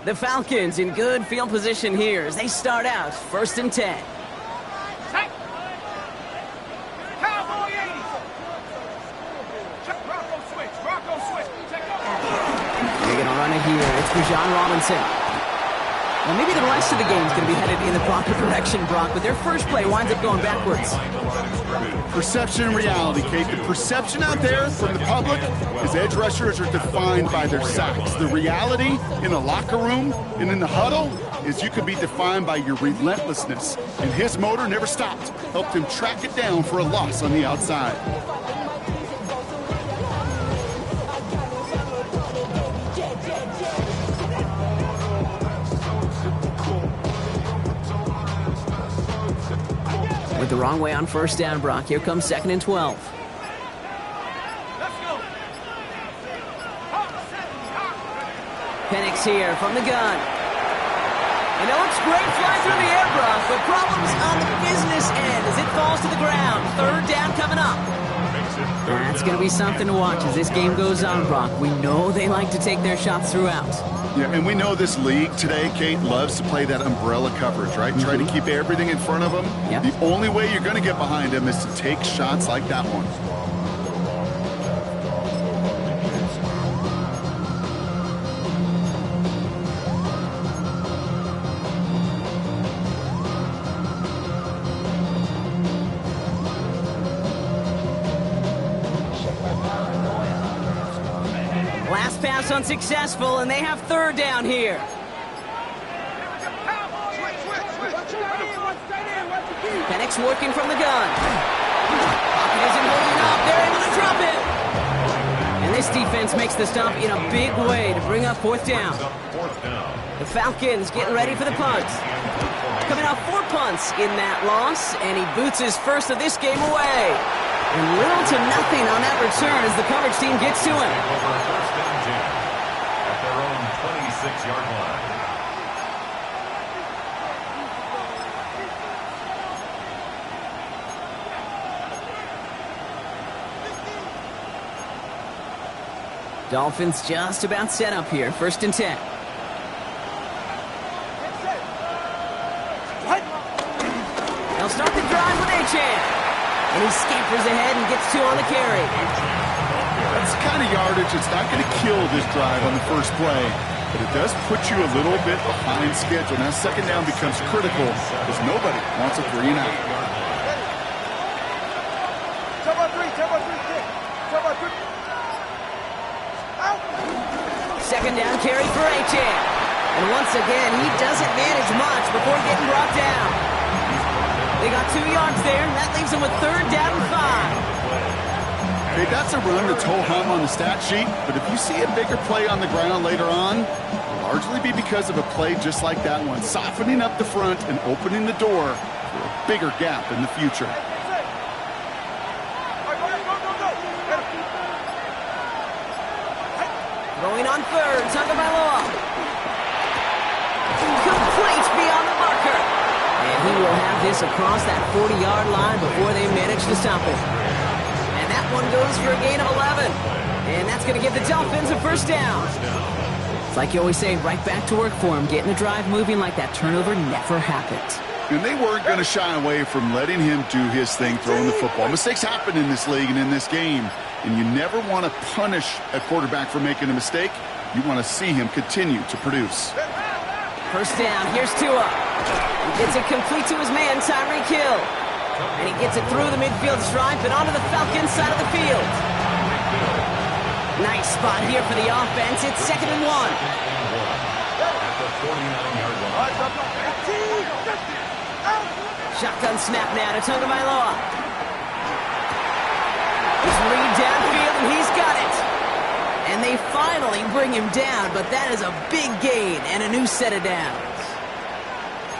The Falcons in good field position here as they start out 1st and 10. They're going to run it here. It's for John Robinson. Well, maybe the rest of the game is going to be headed in the proper direction, Brock, but their first play winds up going backwards. Perception and reality, Kate. The perception out there from the public is edge rushers are defined by their sacks. The reality in the locker room and in the huddle is you could be defined by your relentlessness. And his motor never stopped. Helped him track it down for a loss on the outside. With the wrong way on 1st down, Brock. Here comes 2nd and 12. Penix here from the gun. And it looks great flying through the air, Brock, but problems on the business end as it falls to the ground. 3rd down coming up. That's going to be something to watch as this game goes on, Brock. We know they like to take their shots throughout. Yeah, and we know this league today, Kate, loves to play that umbrella coverage, right? Try to keep everything in front of them. Yep. The only way you're going to get behind them is to take shots like that one. Last pass unsuccessful, and they have 3rd down here. Penix working from the gun. Pocket isn't holding up. They're able to drop it. And this defense makes the stop in a big way to bring up 4th down. The Falcons getting ready for the punt. Coming off 4 punts in that loss, and he boots his first of this game away. And little to nothing on that return as the coverage team gets to him. At their own 26-yard line. Dolphins just about set up here. 1st and 10. They'll start the drive with Achane. And he scampers ahead and gets 2 on the carry. That's the kind of yardage that's not going to kill this drive on the first play, but it does put you a little bit behind schedule. Now 2nd down becomes critical because nobody wants a 3 and out. Second down carry for Achane. And once again, he doesn't manage much before getting brought down. They got 2 yards there, and that leaves them with 3rd down and 5. Hey, that's a run that's ho-hum on the stat sheet, but if you see a bigger play on the ground later on, it'll largely be because of a play just like that one, softening up the front and opening the door for a bigger gap in the future. Throwing on 3rd, Tagovailoa. Complete beyond the marker. And he will have this across that 40-yard line before they manage to stop it. And that one goes for a gain of 11. And that's going to give the Dolphins a 1st down. It's like you always say, right back to work for him. Getting the drive moving like that turnover never happened. And they weren't going to shy away from letting him do his thing throwing the football. Mistakes happen in this league and in this game. And you never want to punish a quarterback for making a mistake. You want to see him continue to produce. 1st down, here's Tua. He gets it complete to his man, Tyreek Hill. And he gets it through the midfield stripe and onto the Falcons side of the field. Nice spot here for the offense. It's 2nd and 1. At the 49-yard line. Shotgun snap now to Tagovailoa. He's read downfield, and he's got it. And they finally bring him down, but that is a big gain and a new set of downs.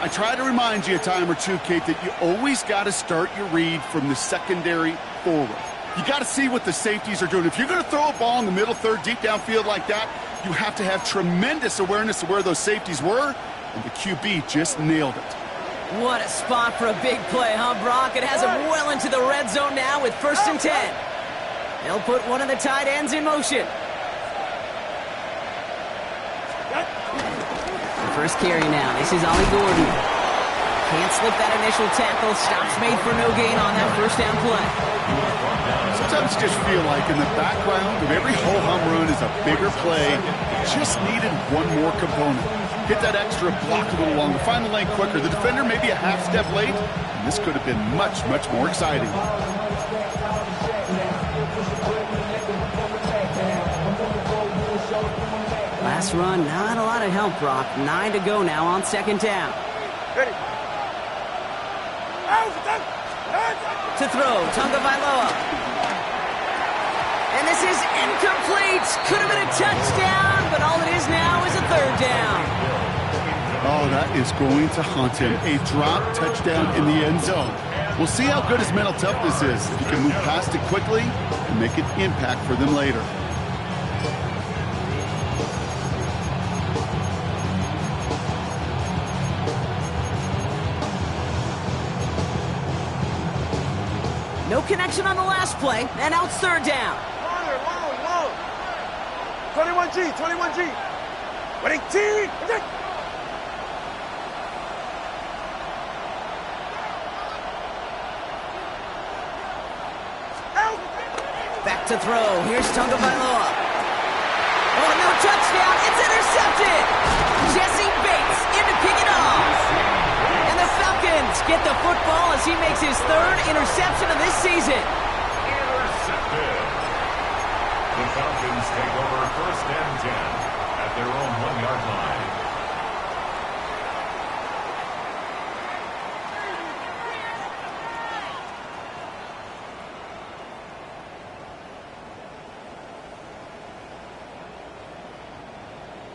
I try to remind you a time or two, Kate, that you always got to start your read from the secondary forward. You got to see what the safeties are doing. If you're going to throw a ball in the middle third, deep downfield like that, you have to have tremendous awareness of where those safeties were, and the QB just nailed it. What a spot for a big play, huh, Brock? It has him well into the red zone now with 1st and 10. They'll put one of the tight ends in motion. first carry now. This is Ollie Gordon. Can't slip that initial tackle. Stops made for no gain on that first down play. Sometimes you just feel like in the background of every ho-hum run is a bigger play. It just needed one more component. Hit that extra block a little longer. Find the lane quicker. The defender may be a half step late, and this could have been much, much more exciting. Last run, not a lot of help, Brock. 9 to go now on second down. Ready. To throw, Tagovailoa. And this is incomplete. Could have been a touchdown, but all it is now is a third down. Oh, that is going to haunt him. A drop touchdown in the end zone. We'll see how good his mental toughness is. If he can move past it quickly and make an impact for them later. No connection on the last play, and now it's third down. Long. 21G, 21G. Winning team. Back to throw. Here's Tagovailoa. Oh, no touchdown. It's intercepted. Jesse Bates in to pick it off. And the Falcons get the football as he makes his third interception of this season. Intercepted. The Falcons take over first and 10 at their own 1-yard line.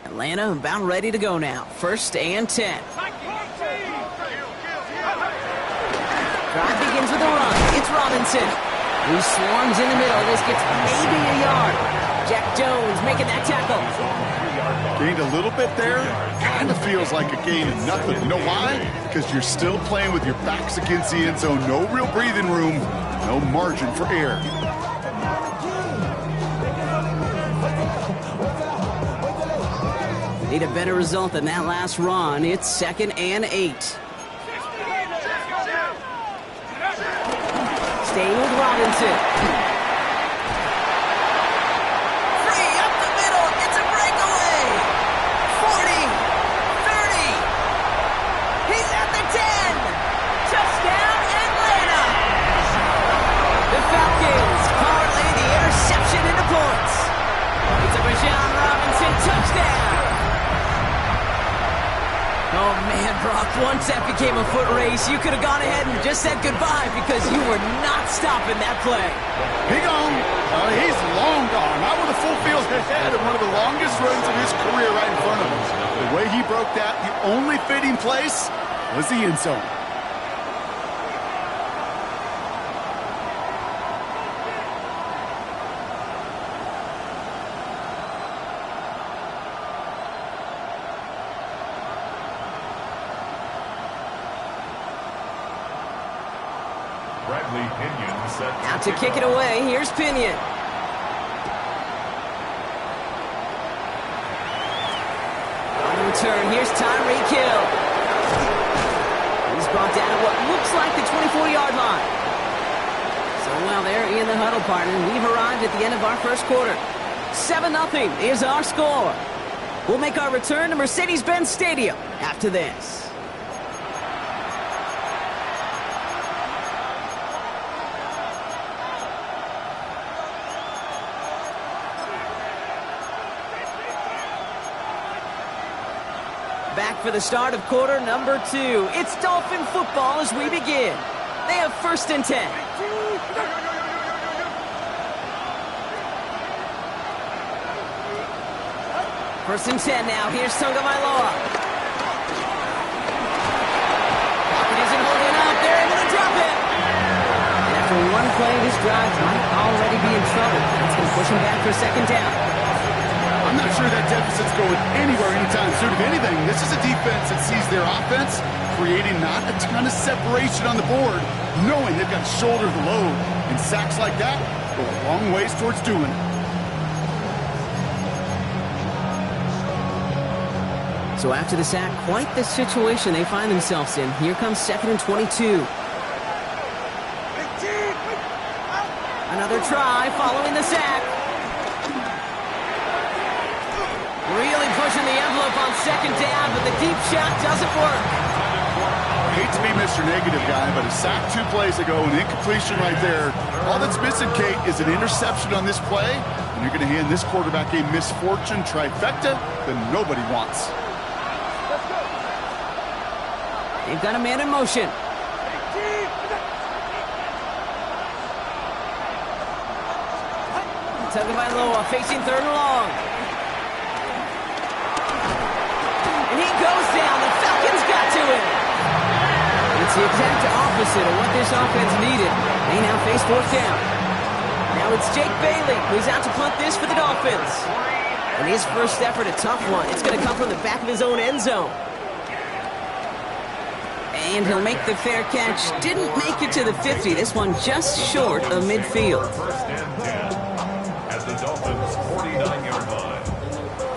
Atlanta about ready to go now. First and 10. Drive begins with a run. It's Robinson, who swarms in the middle. This gets maybe a yard. Jack Jones making that tackle. Gained a little bit there. Kind of feels like a gain of nothing. You know why? Because you're still playing with your backs against the end zone. No real breathing room. No margin for error. Need a better result than that last run. It's second and 8. Staying with Robinson. Free up the middle. It's a breakaway. 40, 30. He's at the 10. Touchdown, Atlanta. The Falcons parlay the interception into points. It's a Bijan Robinson touchdown. Oh, man, Brock, once that became a foot race, you could have gone ahead and just said goodbye because you were not stopping that play. He gone. He's long gone. Not with a full field ahead of one of the longest runs of his career right in front of him. The way he broke that, the only fitting place was the end zone. Out to kick it away, here's Pinion. On return, here's Tyreek Hill. He's brought down at what looks like the 24-yard line. So, well, there in the huddle, partner. We've arrived at the end of our first quarter. 7-0 is our score. We'll make our return to Mercedes-Benz Stadium after this. Back for the start of quarter number 2. It's Dolphin football as we begin. They have first and 10. First and 10 now. Here's Tagovailoa. Pocket isn't holding up. They're able to drop it. And after one play, this drive might already be in trouble. That's going to push him back for a second down. I'm not sure that deficit's going anywhere anytime soon. If anything, this is a defense that sees their offense creating not a ton of separation on the board, knowing they've got to shoulder the load. And sacks like that go a long ways towards doing it. So after the sack, quite the situation they find themselves in. Here comes 2nd and 22. Another try following the sack. Really pushing the envelope on 2nd down, but the deep shot doesn't work. I hate to be Mr. Negative guy, but a sack 2 plays ago, an incompletion right there. All that's missing, Kate, is an interception on this play, and you're going to hand this quarterback a misfortune trifecta that nobody wants. They've got a man in motion. Tagovailoa facing 3rd and long. And he goes down. The Falcons got to him. It's the exact opposite of what this offense needed. They now face 4th down. Now it's Jake Bailey who's out to punt this for the Dolphins. And his first effort, a tough one. It's going to come from the back of his own end zone. And he'll make the fair catch. Didn't make it to the 50. This one just short of midfield. 1st and 10 at the Dolphins' 49-yard line.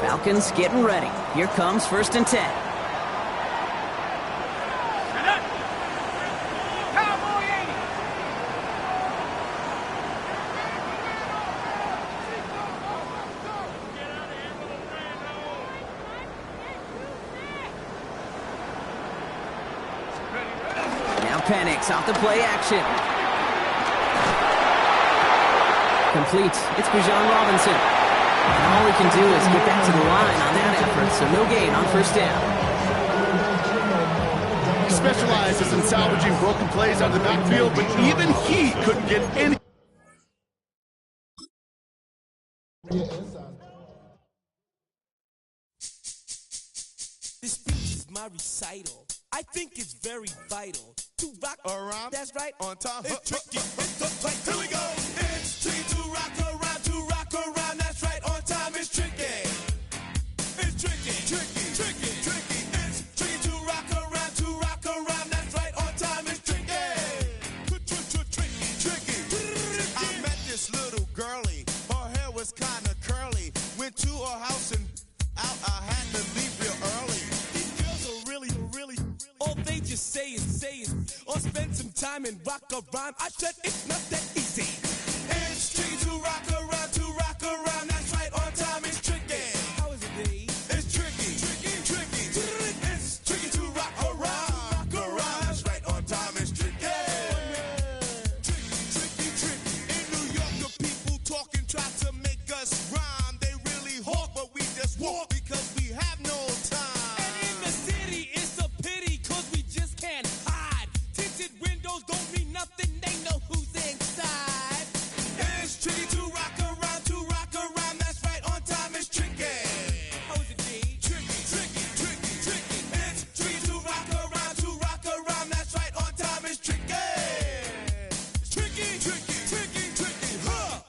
Falcons getting ready. Here comes 1st and 10. Penix off the play action. Complete. It's Bijan Robinson. And all we can do is get back to the line on that effort, so no gain on 1st down. He specializes in salvaging broken plays out of the backfield, but even he couldn't get any. This speech is my recital. I think it's very vital to rock around. That's right, on time. It's tricky. It's the play. Here we go. It's tricky to rock around. To rock around. That's right, on time. It's tricky. It's tricky. Tricky. Tricky. Tricky. It's tricky to rock around. To rock around. That's right, on time. It's tricky. Tricky. Tricky. I met this little girlie. Her hair was kind of curly. Went to her house and out. I had to leave real early. These girls are really. All they just say is, or spend some time and rock a rhyme. I said it's not that easy. It's tricky to rock around, that's right, on time, it's tricky. How is it, Dave? It's tricky. It's tricky to rock around, that's right, on time, it's tricky. Tricky. In New York, the people talking try to make us rhyme. They really hawk, but we just walk because we have no time. Don't mean nothing, they know who's inside. It's tricky to rock around, that's right, on time, it's tricky. How is it, D? Tricky. It's tricky to rock around, that's right, on time, it's tricky. It's tricky, huh?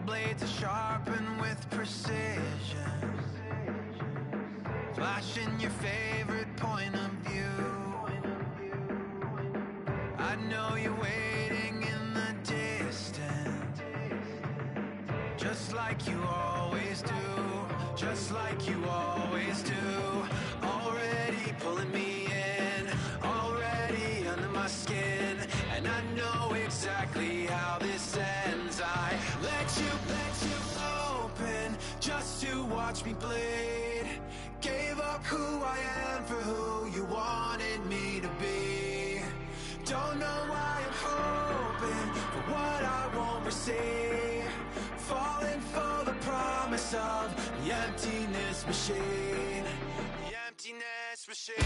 blades are sharpened with precision, flashing your favorite point of view. I know you're waiting in the distance, just like you always do, just like you always do. Already pulling me in, already under my skin, and I know exactly how this ends. I let you open just to watch me bleed. Gave up who I am for who you wanted me to be. Don't know why I'm hoping for what I won't receive. Falling for the promise of the emptiness machine. The emptiness machine.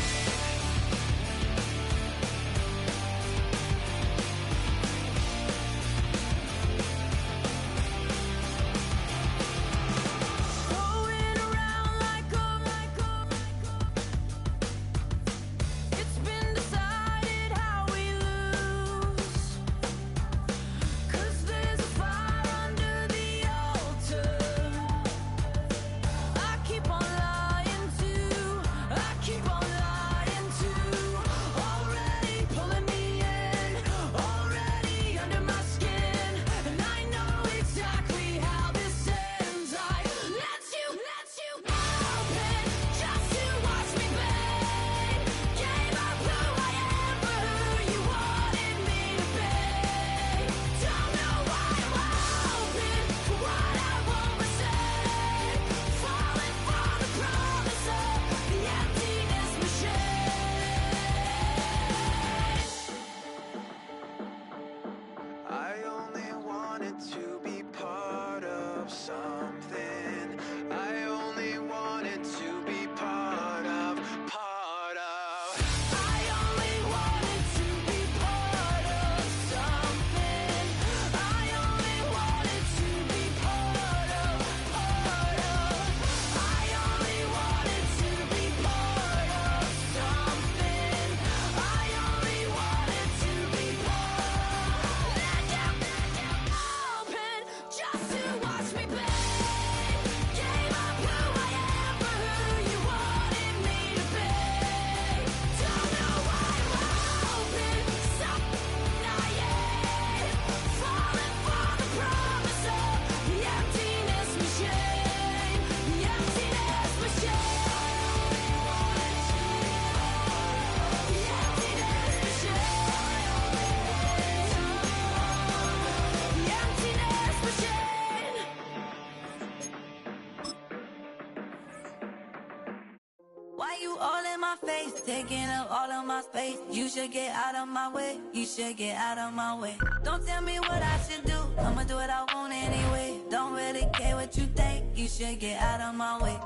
Taking up all of my space. You should get out of my way. You should get out of my way. Don't tell me what I should do. I'ma do what I want anyway. Don't really care what you think. You should get out of my way.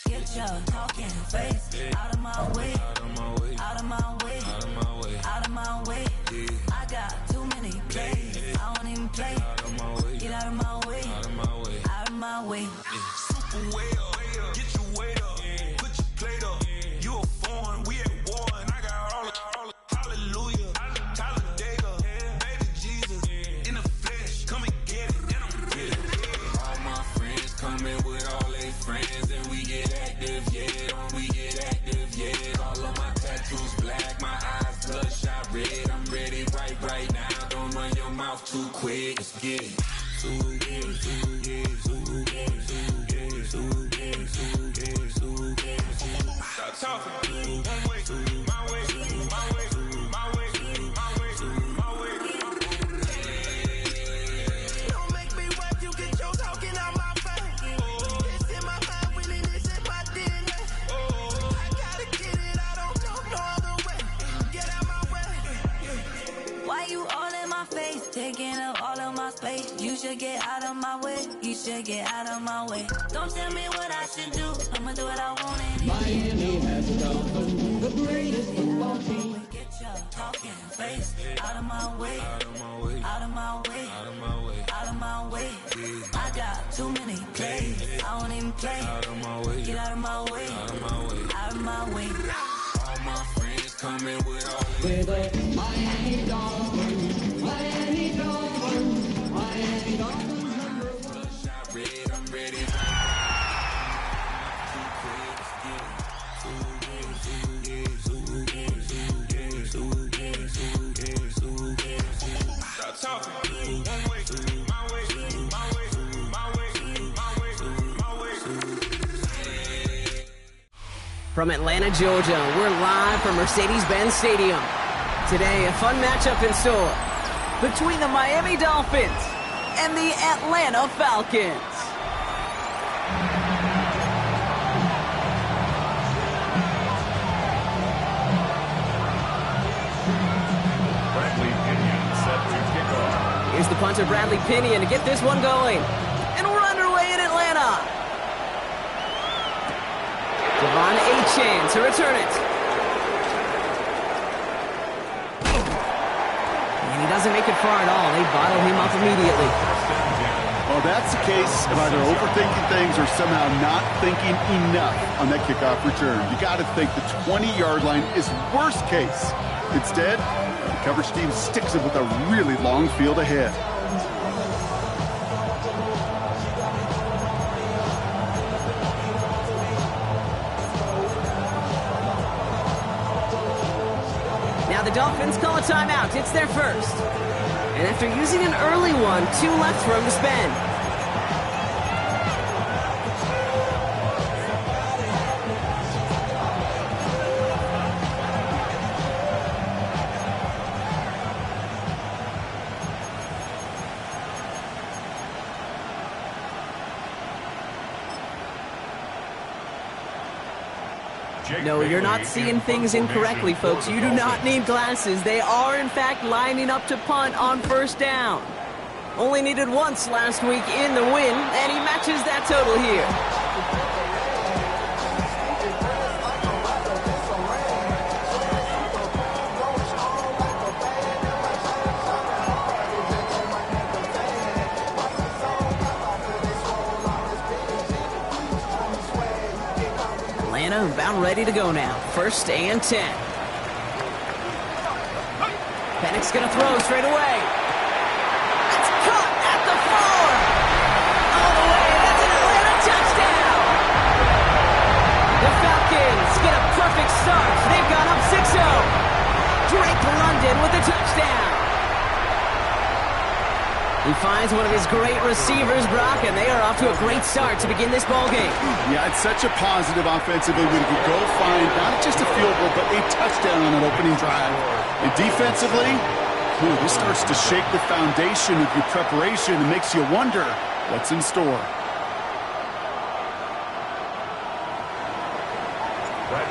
Get your talking face out of my way. Out of my way. Out of my way. Out of my way. Out of my way. I got too many plays. I don't even play. Out of my way. Get out of my way. Out of my way. Out of my way. Super way up. Get your weight up. Put your plate up. You a foreign, we at war, and I got all the hallelujah. Talladega, baby Jesus, in the flesh, come and get it, and I'm get it. All my friends coming with all their friends, and we get active, yeah, don't we get active, yeah. All of my tattoos black, my eyes bloodshot red. I'm ready right now, don't run your mouth too quick, let's get it. Stop talking. One way, my way, my way, my way, my way, my way. Don't make me wipe you, get your talking out my face. It's in my mind, really, this is my DNA. I gotta get it, I don't know no other way. Get out my way. Why you all in my face, taking up all of my space? You should get out of my way. You should get out of my way. Don't tell me what I should do. I'ma do what I want anyway. Miami has come, the greatest football team. Get your talking face out of my way. Out of my way. Out of my way. Out of my way. Out of my way. I got too many plays. I don't even play. Out of my way. Get out of my way. Out of my way. Out of my way. All my friends coming with all With a Miami Dolphins, Miami Dolphins. From Atlanta, Georgia, we're live from Mercedes-Benz Stadium. Today, a fun matchup in store between the Miami Dolphins and the Atlanta Falcons. Bradley Pinion set to kick off. Here's the punter, Bradley Pinion, to get this one going. And we're underway in Atlanta. Devon Achane to return it. And he doesn't make it far at all. They bottle him up immediately. Well, that's the case of either overthinking things or somehow not thinking enough on that kickoff return. You got to think the 20-yard line is worst case. Instead, the coverage team sticks it with a really long field ahead. Now the Dolphins call a timeout. It's their first. And after using an early one, 2 left for him to spend. No, you're not seeing things incorrectly, folks. You do not need glasses. They are, in fact, lining up to punt on first down. Only needed once last week in the win, and he matches that total here. About ready to go now. 1st and 10. Pennick's going to throw straight away. That's caught at the 4. All the way. That's an Atlanta touchdown. The Falcons get a perfect start. They've gone up 6-0. Drake London with a touchdown. He finds one of his great receivers, Brock, and they are off to a great start to begin this ball game. Yeah, it's such a positive offensively when you could go find not just a field goal, but a touchdown on an opening drive. And defensively, this starts to shake the foundation of your preparation and makes you wonder what's in store.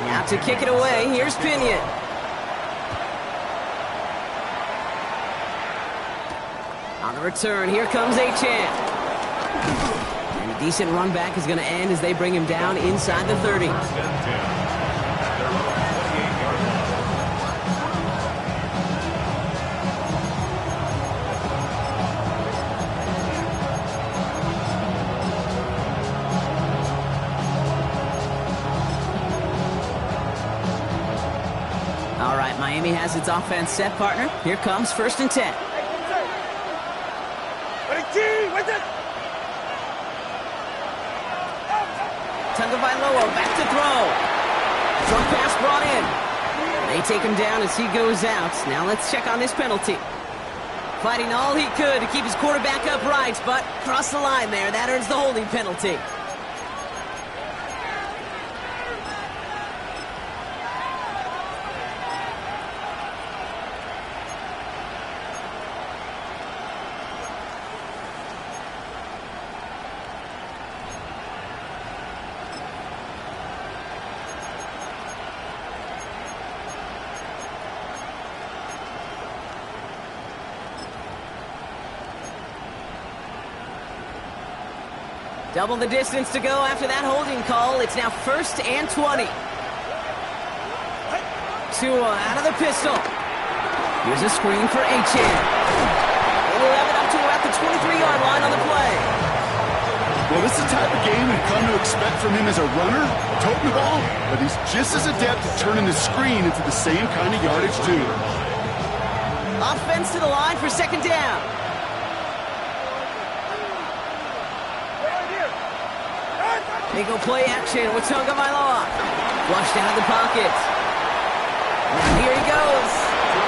Out to kick it away, here's Pinion. On the return, here comes Achane. And a decent run back is going to end as they bring him down inside the 30. All right, Miami has its offense set, partner. Here comes 1st and 10. Tagovailoa back to throw. Drop pass brought in. They take him down as he goes out. Now let's check on this penalty. Fighting all he could to keep his quarterback upright, but crossed the line there. That earns the holding penalty. Double the distance to go after that holding call. It's now 1st and 20. Tua out of the pistol. Here's a screen for Achane. They will have it up to about the 23-yard line on the play. Well, this is the type of game we've come to expect from him as a runner, toting the ball, but he's just as adept at turning the screen into the same kind of yardage, too. Offense to the line for 2nd down. They go play action with Tagovailoa. Flushed out of the pocket. Now here he goes.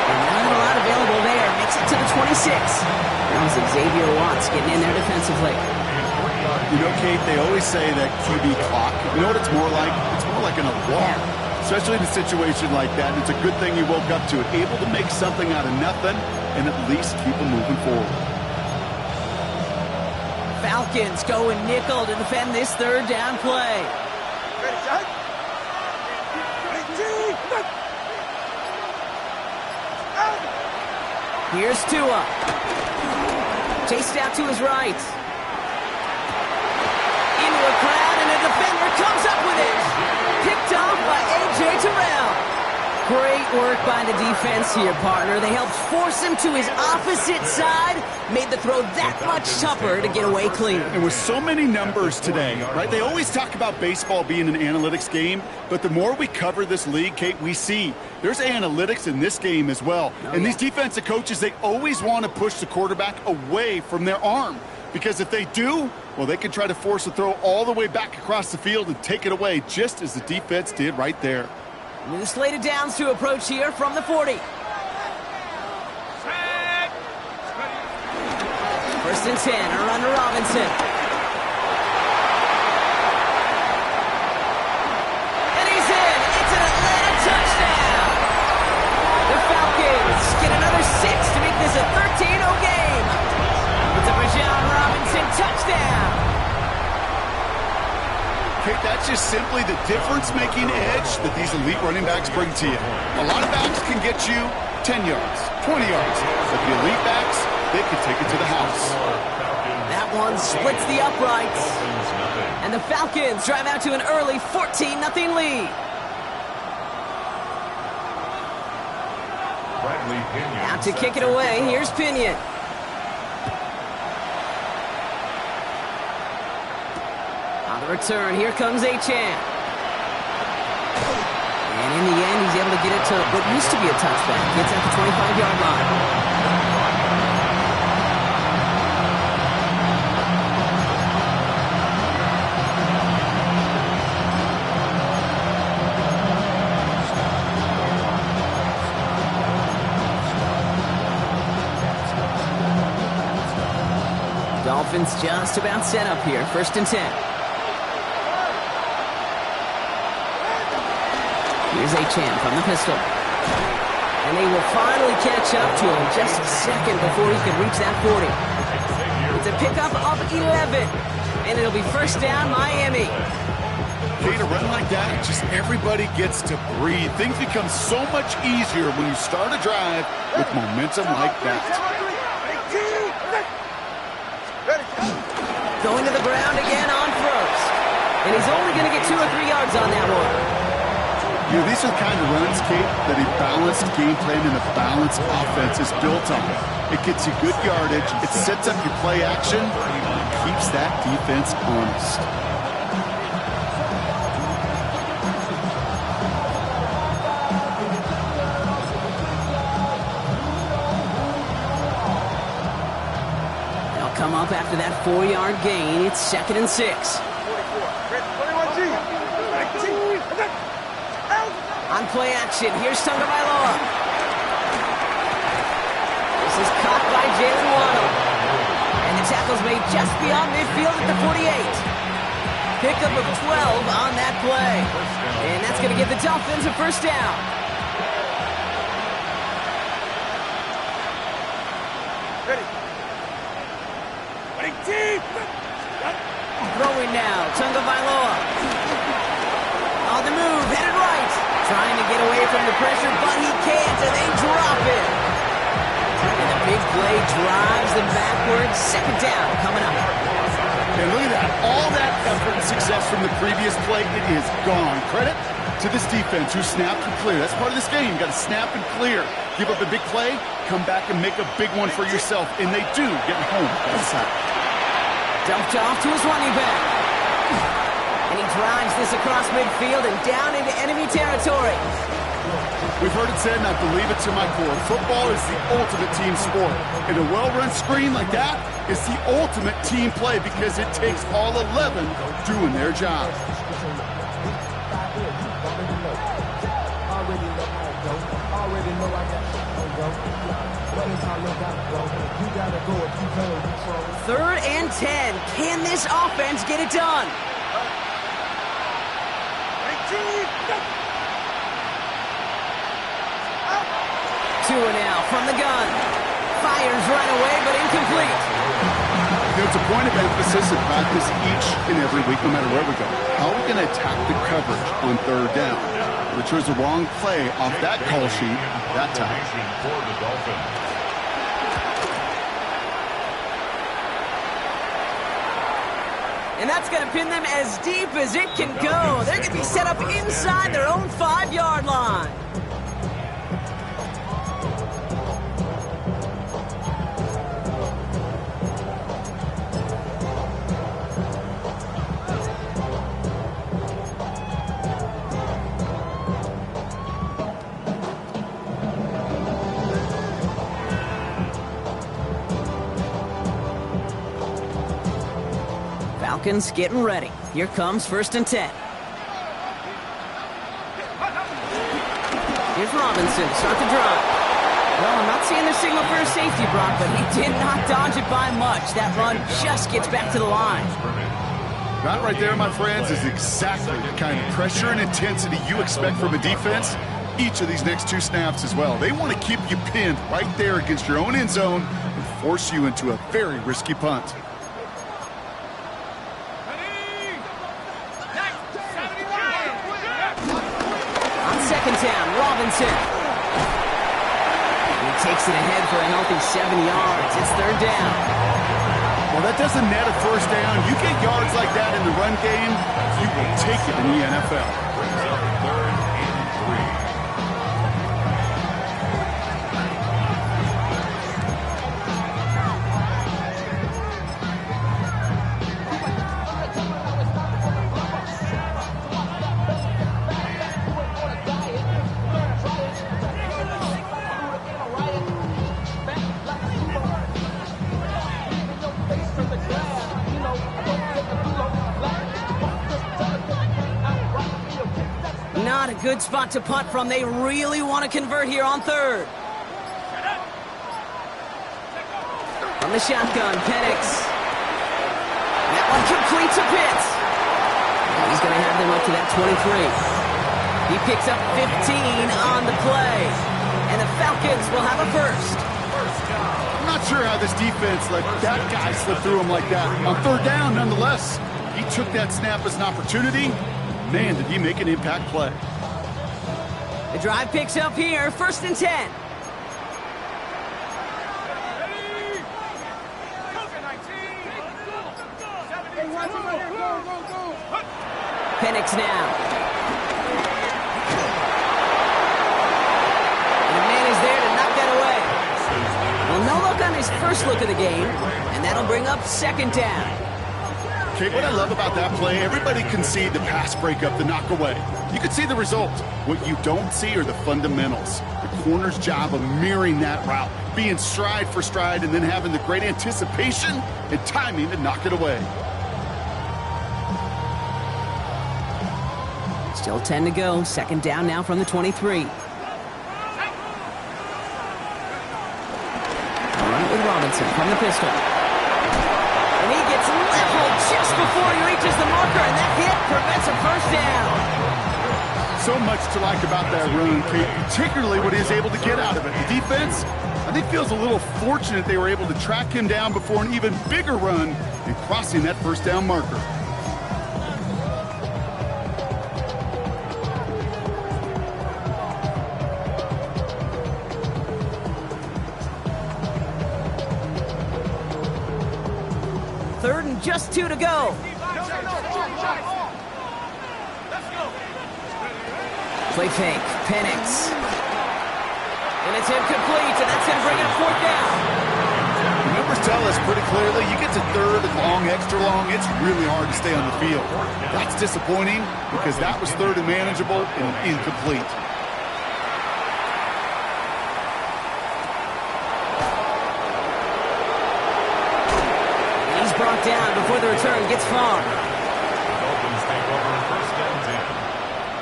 And not a lot available there. Makes it to the 26. That was Xavier Watts getting in there defensively. You know, Kate, they always say that QB clock, you know what it's more like? It's more like an alarm, especially in a situation like that. And it's a good thing you woke up to it, able to make something out of nothing and at least keep them moving forward. Falcons going nickel to defend this third down play. Ready, shot. Here's Tua. Chased out to his right. Into a crowd, and a defender comes up with it. Picked off by A.J. Terrell. Great work by the defense here, partner. They helped force him to his opposite side, made the throw that much tougher to get away clean. And with so many numbers today, right? They always talk about baseball being an analytics game, but the more we cover this league, Kate, we see there's analytics in this game as well. And these defensive coaches, they always want to push the quarterback away from their arm. Because if they do, well, they can try to force a throw all the way back across the field and take it away, just as the defense did right there. New slated downs to approach here from the 40. First and 10, a run to Robinson. And he's in. It's an Atlanta touchdown. The Falcons get another 6 to make this a 13-0 game. It's a Bijan Robinson touchdown. Kate, that's just simply the difference-making edge that these elite running backs bring to you. A lot of backs can get you 10 yards, 20 yards, but the elite backs, they can take it to the house. That one splits the uprights. And the Falcons drive out to an early 14-0 lead. Out to kick it away, here's Pinion. On the return, here comes Achane. And in the end, he's able to get it to what used to be a touchback. Gets at the 25-yard line. Dolphins just about set up here. First and 10. Here's Achane from the pistol. And they will finally catch up to him just a second before he can reach that 40. It's a pickup of 11. And it'll be first down, Miami. Kate, a run like that, just everybody gets to breathe. Things become so much easier when you start a drive with momentum like that. Going to the ground again on first. And he's only going to get 2 or 3 yards on that one. You know, these are the kind of runs, Kate, that a balanced game plan and a balanced offense is built on. It gets you good yardage, it sets up your play action, and keeps that defense honest. Come up after that 4-yard gain. It's second and 6. 21G. On play action, here's Tagovailoa. This is caught by Jalen Waddle. And the tackle's made just beyond midfield at the 48. Pickup of 12 on that play. And that's going to give the Dolphins a first down. Ready. Throwing now, Tagovailoa. On the move, headed right. Trying to get away from the pressure, but he can't, and they drop it. And the big play drives them backwards. Second down coming up. And look at that. All that effort and success from the previous play, it is gone. Credit to this defense who snapped and clear. That's part of this game. You got to snap and clear. Give up a big play, come back and make a big one for yourself. And they do get home. That's that. Dumped off to his running back. And he drives this across midfield and down into enemy territory. We've heard it said, and I believe it to my core, football is the ultimate team sport. And a well-run screen like that is the ultimate team play because it takes all 11 doing their job. Already know I got Third and 10. Can this offense get it done? Tua now from the gun. Fires right away, but incomplete. It's a point of emphasis in practice each and every week, no matter where we go. How are we going to attack the coverage on third down? Which was the wrong play off that call sheet that time. For the Dolphins. And that's going to pin them as deep as it can go. They're going to be set up inside their own 5-yard line. Falcons getting ready. Here comes 1st and 10. Here's Robinson to start the drive. Well, I'm not seeing the signal for a safety, Brock, but he did not dodge it by much. That run just gets back to the line. That right there, my friends, is exactly the kind of pressure and intensity you expect from a defense. Each of these next 2 snaps as well. They want to keep you pinned right there against your own end zone and force you into a very risky punt. Second down, Robinson. He takes it ahead for a healthy 7 yards. It's 3rd down. Well, that doesn't net a 1st down. You get yards like that in the run game, you will take it in the NFL. Brings up 3rd and 3. Not a good spot to punt from. They really want to convert here on 3rd. From the shotgun, Penix. That one complete to Pitts. He's going to have them up to that 23. He picks up 15 on the play. And the Falcons will have a first. I'm not sure how this defense let that guy slip through him like that. On 3rd down, nonetheless, he took that snap as an opportunity. Man, did he make an impact play. The drive picks up here, 1st and 10. Penix now. And the man is there to knock that away. Well, no look on his first look of the game, and that'll bring up 2nd down. Okay, what I love about that play, everybody can see the pass breakup, the knock away. You can see the result. What you don't see are the fundamentals. The corner's job of mirroring that route, being stride for stride, and then having the great anticipation and timing to knock it away. Still 10 to go. 2nd down now from the 23. All right, with Robinson from the pistol. And he gets leveled just before he reaches the marker, and that hit prevents a 1st down. So much to like about that run, Kate, particularly what he is able to get out of it. The defense, I think, feels a little fortunate they were able to track him down before an even bigger run and crossing that 1st down marker. Third and just 2 to go. Play fake, Penix. And it's incomplete, and that's going to bring up 4th down. The numbers tell us pretty clearly, you get to 3rd and long, extra long, it's really hard to stay on the field. That's disappointing because that was 3rd and manageable and incomplete. He's brought down before the return gets far. The Dolphins take over 1st and 10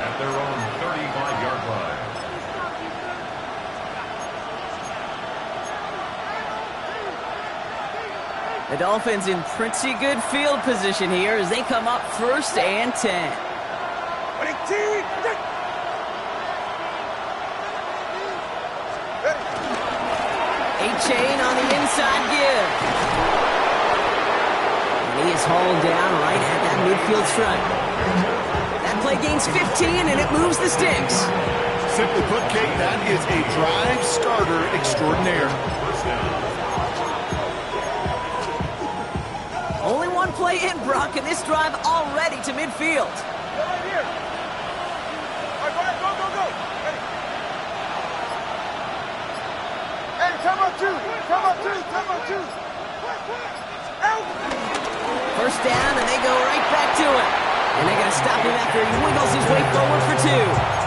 at their own 35-yard line. The Dolphins in pretty good field position here as they come up 1st and 10. A-Chain on the inside give. And he is hauled down right at that midfield stripe. That play gains 15 and it moves the sticks. Simply put, Kate, that is a drive starter extraordinaire. Only one play in, Brock, and this drive already to midfield. Right here. All right, go, go, go. Ready. Hey, come up two. Come up two. Come up two. Out. 1st down, and they go right back to it. And they're going to stop him after he wiggles his way forward for 2.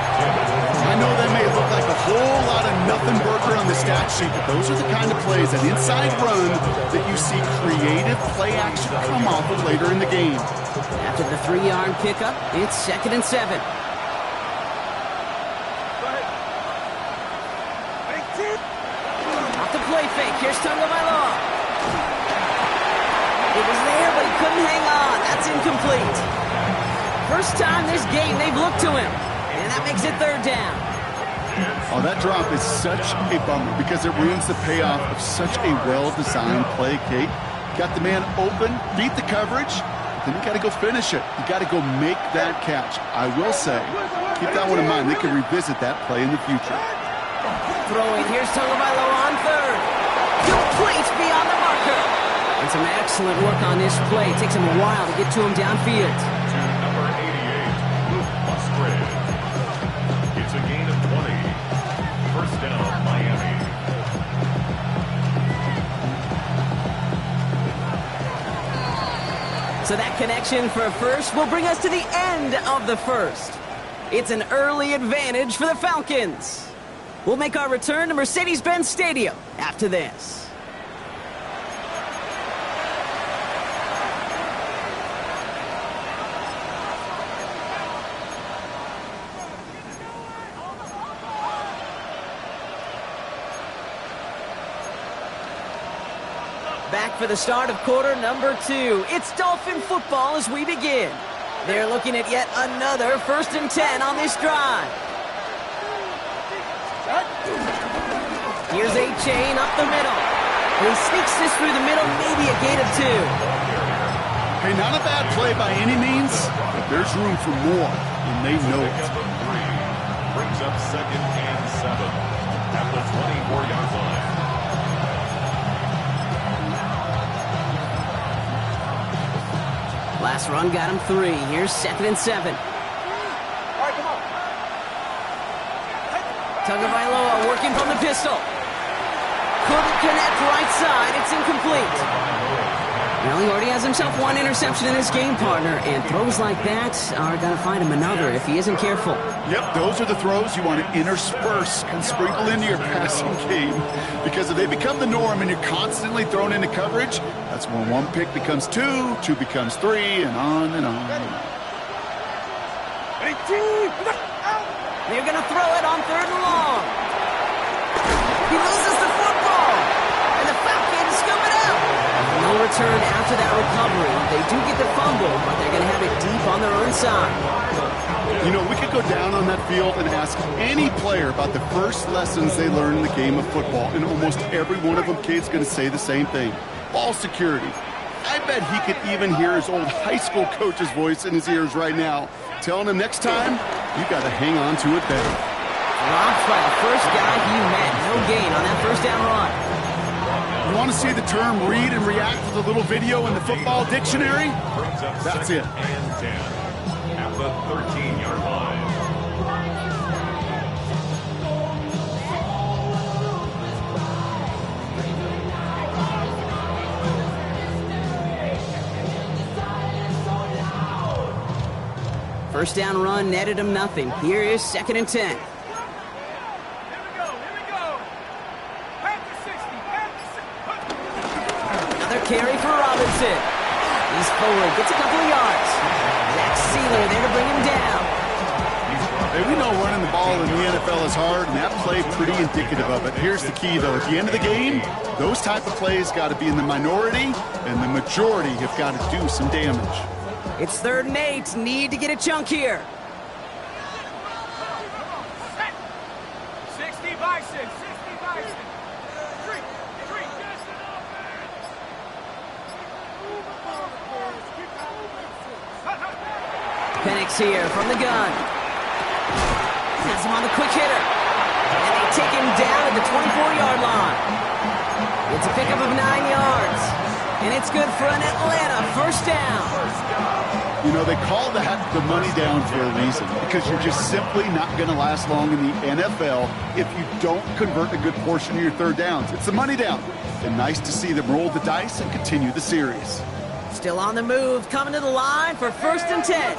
I know that may look like a whole lot of nothing burger on the stat sheet, but those are the kind of plays, an inside run, that you see creative play action come off of later in the game. After the 3-yard pickup, it's 2nd and 7. Go ahead. Off the play fake, here's Tagovailoa. It was there, but he couldn't hang on. That's incomplete. First time this game they've looked to him, and that makes it 3rd down. Oh, that drop is such a bummer because it ruins the payoff of such a well-designed play, Kate. Got the man open, beat the coverage, then you got to go finish it. You got to go make that catch. I will say, keep that one in mind. They can revisit that play in the future. Throwing, here's Tagovailoa on 3rd. Complete beyond the marker. And some excellent work on this play. It takes him a while to get to him downfield. Number 88, Luke Musgrave. It's a gain of 20. 1st down, Miami. So that connection for 1st will bring us to the end of the 1st. It's an early advantage for the Falcons. We'll make our return to Mercedes-Benz Stadium after this. Back for the start of quarter number 2. It's Dolphin football as we begin. They're looking at yet another 1st and 10 on this drive. Here's A-Chain up the middle. He sneaks this through the middle, maybe a gain of 2. Hey, not a bad play by any means, but there's room for more, and they know it. Brings up 2nd and 7 at the 24-yard line. Last run got him 3. Here's 2nd and 7. All right, come on. Tagovailoa working from the pistol. Couldn't connect right side. It's incomplete. Well, he already has himself 1 interception in his game, partner, and throws like that are going to find him another if he isn't careful. Yep, those are the throws you want to intersperse and sprinkle into your passing game, because if they become the norm and you're constantly thrown into coverage, that's when 1 pick becomes 2, 2 becomes 3, and on and on and on. They're going to throw it on 3rd and long. He loses the football, and the Falcons scoop it out. No return after that recovery. They do get the fumble, but they're going to have it deep on their own side. You know, we could go down on that field and ask any player about the first lessons they learned in the game of football, and almost every one of them, Kate's going to say the same thing. Ball security. I bet he could even hear his old high school coach's voice in his ears right now, telling him next time, you got to hang on to it better. Dropped by the first guy he met. No gain on that 1st down run. You want to see the term read and react with a little video in the football dictionary? That's it. And 10 at the 13-yard line. First down run netted him nothing. Here is 2nd and 10. Carry for Robinson. He's forward, gets a couple of yards. Zach Sealer there to bring him down. He's Hey, we know running the ball in the NFL is hard, and that play pretty indicative of it. Here's the key, though. At the end of the game, those type of plays got to be in the minority, and the majority have got to do some damage. It's 3rd and 8. Need to get a chunk here. 60 Bison, 60 Bison. Penix here from the gun. Has him on the quick hitter. And they take him down at the 24-yard line. It's a pickup of 9 yards. And it's good for an Atlanta first down. You know, they call that the money down for a reason, because you're just simply not going to last long in the NFL if you don't convert a good portion of your 3rd downs. It's the money down. And nice to see them roll the dice and continue the series. Still on the move, coming to the line for 1st and 10.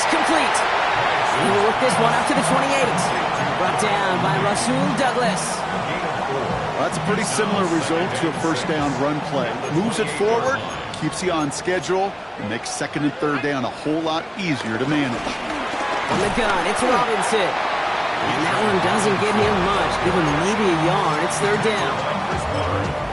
Complete. He will work this one up to the 28. Brought down by Rasul Douglas. Well, that's a pretty similar result to a first down run play. Moves it forward, keeps you on schedule, and makes 2nd and 3rd down a whole lot easier to manage. From the gun, it's Robinson. And that one doesn't get him much. Give him maybe a yard. It's 3rd down.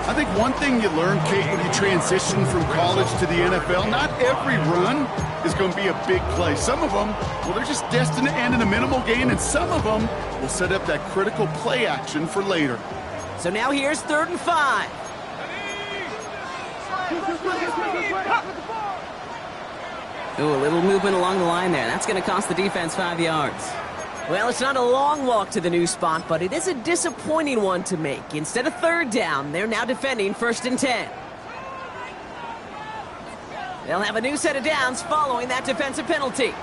I think one thing you learn, Kate, when you transition from college to the NFL, not every run is going to be a big play. Some of them, well, they're just destined to end in a minimal gain, and some of them will set up that critical play action for later. So now here's 3rd and 5. Ooh, a little movement along the line there. That's going to cost the defense 5 yards. Well, it's not a long walk to the new spot, but it is a disappointing one to make. Instead of 3rd down, they're now defending 1st and 10. They'll have a new set of downs following that defensive penalty.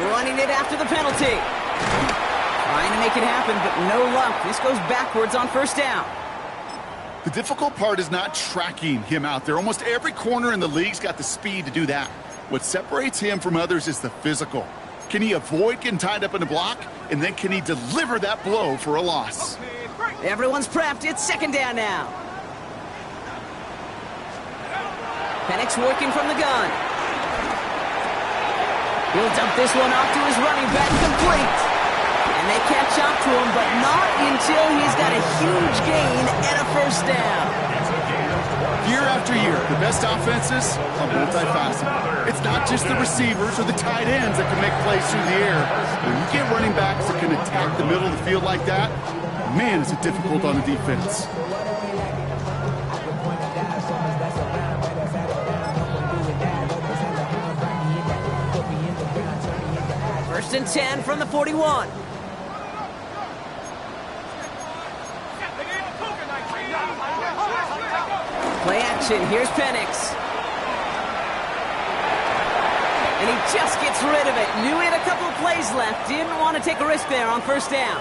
Running it after the penalty. Trying to make it happen, but no luck. This goes backwards on 1st down. The difficult part is not tracking him out there. Almost every corner in the league's got the speed to do that. What separates him from others is the physical. Can he avoid getting tied up in a block? And then can he deliver that blow for a loss? Everyone's prepped. It's 2nd down now. Penix working from the gun. He'll dump this one off to his running back, complete. And they catch up to him, but not until he's got a huge gain and a 1st down. Year after year, the best offenses are multifaceted. It's not just the receivers or the tight ends that can make plays through the air. When you get running backs that can attack the middle of the field like that, man, is it difficult on the defense. First and 10 from the 41. Play action. Here's Penix. And he just gets rid of it. Knew he had a couple of plays left. Didn't want to take a risk there on 1st down.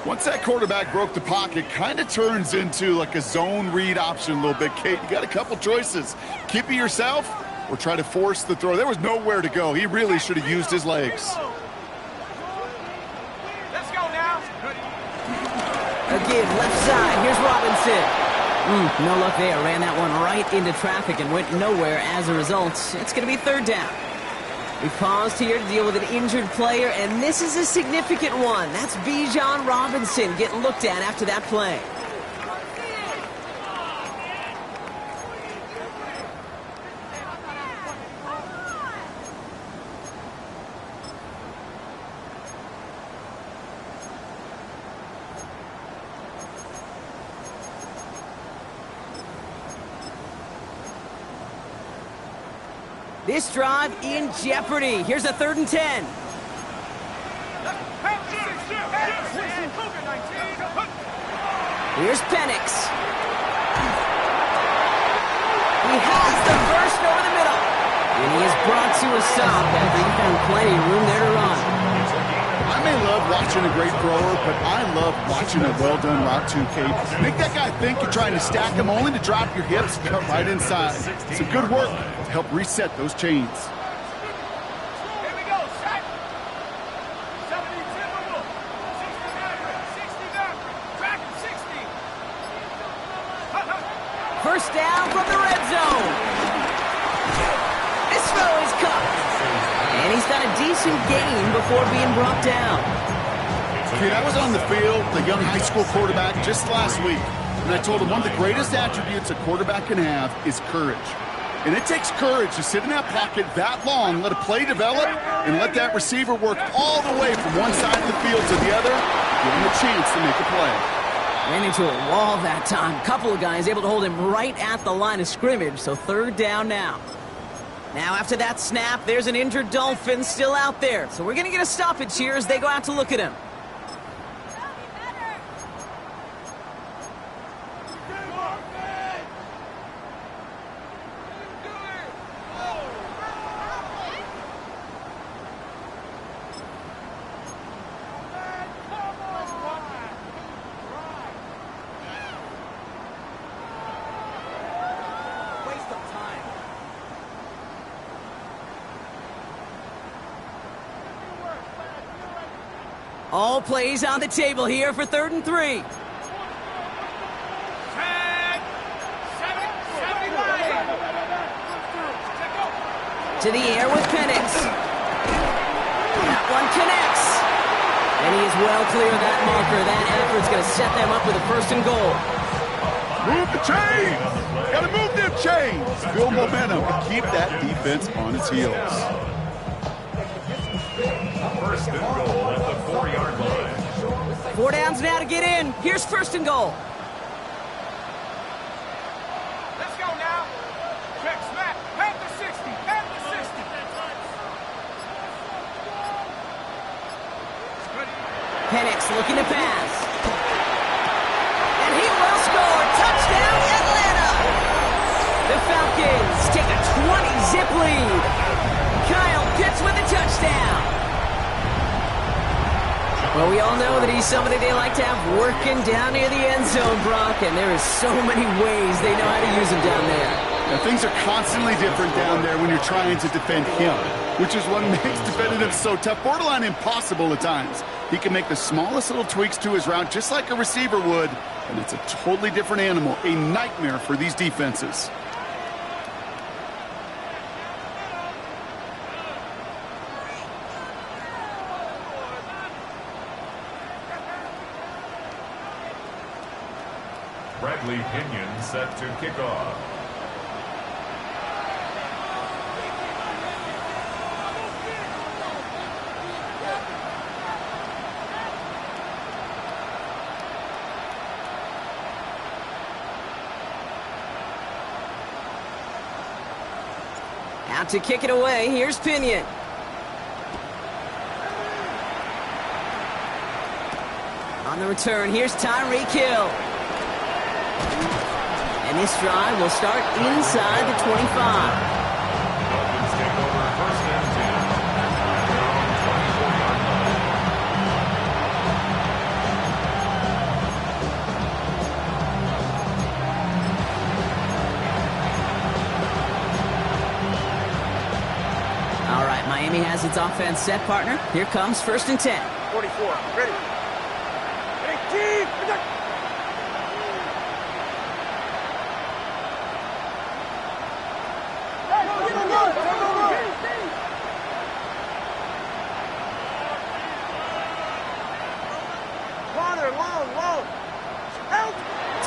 Once that quarterback broke the pocket, kind of turns into like a zone read option a little bit, Kate. You got a couple choices. Keep it yourself or try to force the throw. There was nowhere to go. He really should have used his legs. Let's go now. A give left side. Here's Robinson. No luck there. Ran that one right into traffic and went nowhere as a result. It's going to be 3rd down. We paused here to deal with an injured player, and this is a significant one. That's Bijan Robinson getting looked at after that play. This drive in jeopardy. Here's a 3rd and 10. Here's Penix. He has the burst over the middle. And he is brought to a stop after he found plenty of room there to run. I may love watching a great thrower, but I love watching a well-done route too, Kate. Make that guy think you're trying to stack him only to drop your hips and cut right inside. Some good work to help reset those chains. Here we go, set. 72. First down from the red zone. This throw is caught. And he's got a decent gain before being brought down. Kid, I was on the field, the young high school quarterback, just last week. And I told him one of the greatest attributes a quarterback can have is courage. And it takes courage to sit in that pocket that long, let a play develop, and let that receiver work all the way from one side of the field to the other, give him a chance to make a play. Ran into a wall that time. A couple of guys able to hold him right at the line of scrimmage, so third down now. Now after that snap, there's an injured Dolphin still out there. So we're going to get a stoppage here as they go out to look at him. All plays on the table here for 3rd and 3. To the air with Penix. That one connects. And he is well clear of that marker. That effort's going to set them up with a 1st and goal. Move the chains! Gotta move them chains! Build momentum and keep that defense on its heels. 1st and goal at the 4-yard line. 4 downs now to get in. Here's 1st and goal. Let's go now. Check, snap. At the 60. At the 60. Penix looking to pass. And he will score. Touchdown, Atlanta! The Falcons take a 20-zip lead. Kyle Pitts with a touchdown. Well, we all know that he's somebody they like to have working down near the end zone, Brock, and there is so many ways they know how to use him down there. Now, things are constantly different down there when you're trying to defend him, which is what makes defending him so tough, borderline impossible at times. He can make the smallest little tweaks to his route just like a receiver would, and it's a totally different animal, a nightmare for these defenses. Bradley Pinion set to kick off. Out to kick it away, here's Pinion. On the return, here's Tyreek Hill. And this drive will start inside the 25. Falcons take over 1st and 10 at their own 24-yard line. All right, Miami has its offense set, partner. Here comes 1st and 10. 44. Ready. 18.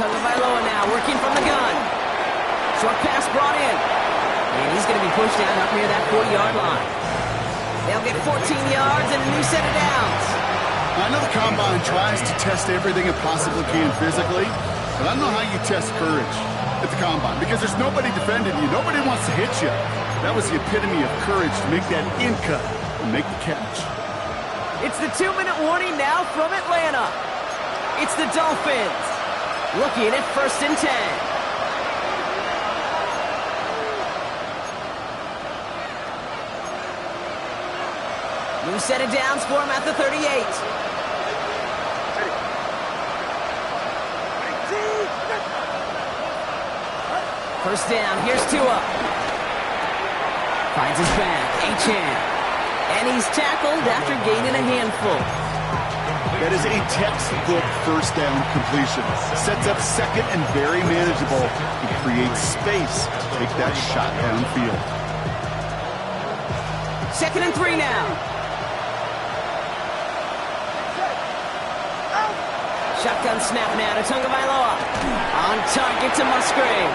Tagovailoa now working from the gun. Short pass brought in. And he's going to be pushed down up near that 40-yard line. They'll get 14 yards and a new set of downs. I know the Combine tries to test everything it possibly can physically, but I don't know how you test courage at the Combine because there's nobody defending you. Nobody wants to hit you. That was the epitome of courage to make that in cut and make the catch. It's the 2-minute warning now from Atlanta. It's the Dolphins looking at 1st and 10. New set of downs for him at the 38. First down, here's Tua. Finds his back, Achane. And he's tackled after gaining a handful. That is a textbook first down completion. Sets up second and very manageable. It creates space to take that shot downfield. 2nd and 3 now. Shotgun snap now to Tagovailoa. On target to Musgrave.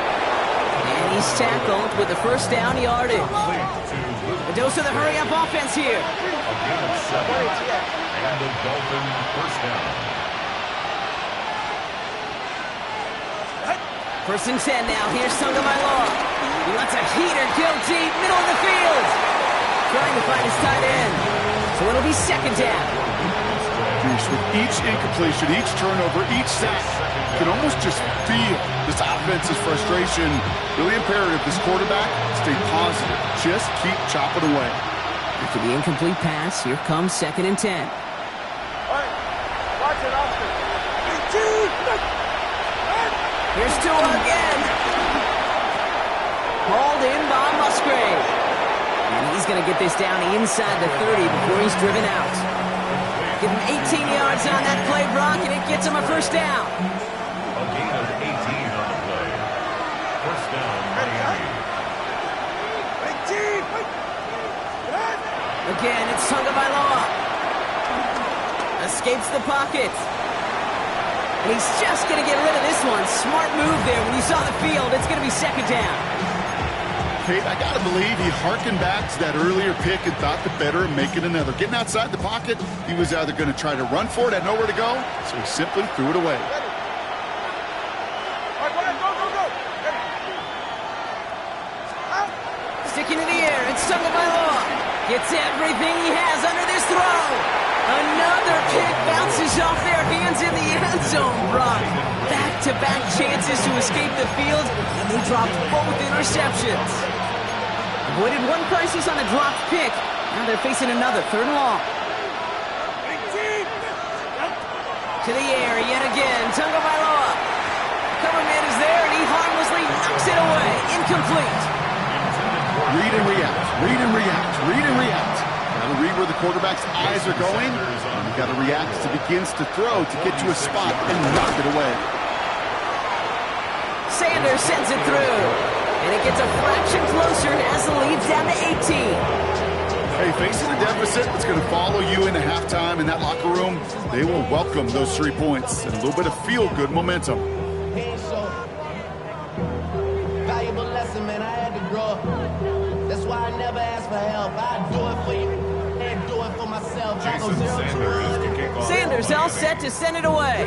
And he's tackled with the first down yardage. A dose of the hurry-up offense here. A gain of 7. And the Dolphin first down. 1st and 10 now. Here's Tagovailoa. He lets a heater go deep, middle of the field. Trying to find his tight end. So it'll be 2nd down. With each incompletion, each turnover, each sack, you can almost just feel this offense's frustration. Really imperative this quarterback stay positive. Just keep chopping away. After the incomplete pass, here comes 2nd and 10. Watch it, Austin. Here's Tua again. Hauled in by Musgrave. And he's going to get this down inside the 30 before he's driven out. Give him 18 yards on that play, Brock, and it gets him a first down. A gain of 18 on the play. First down, Miami. Again, it's Tagovailoa. Escapes the pocket. And he's just going to get rid of this one. Smart move there. When you saw the field, it's going to be 2nd down. Kate, I got to believe he harkened back to that earlier pick and thought the better of making another. Getting outside the pocket, he was either going to try to run for it, had nowhere to go, so he simply threw it away. Sticking to the air, it's Tagovailoa. Gets everything he has under this throw. Another kick bounces off their hands in the end zone, Brock. Back-to-back chances to escape the field, and they dropped both interceptions. Avoided one crisis on a dropped pick. Now they're facing another 3rd and long. To the air yet again, Tagovailoa. Cover man is there, and he harmlessly knocks it away. Incomplete. Read and react, read and react, read and react. Got to read where the quarterback's eyes are going, and you got to react as he begins to throw to get to a spot and knock it away. Sanders sends it through, and it gets a fraction closer as the lead's down to 18. Hey, facing a deficit that's going to follow you into halftime in that locker room, they will welcome those 3 points and a little bit of feel-good momentum. Valuable lesson, man. I had to grow up. That's why I never ask for help. I do it for you and do it for myself. Jason Sanders to kick off. Sanders all set to send it away.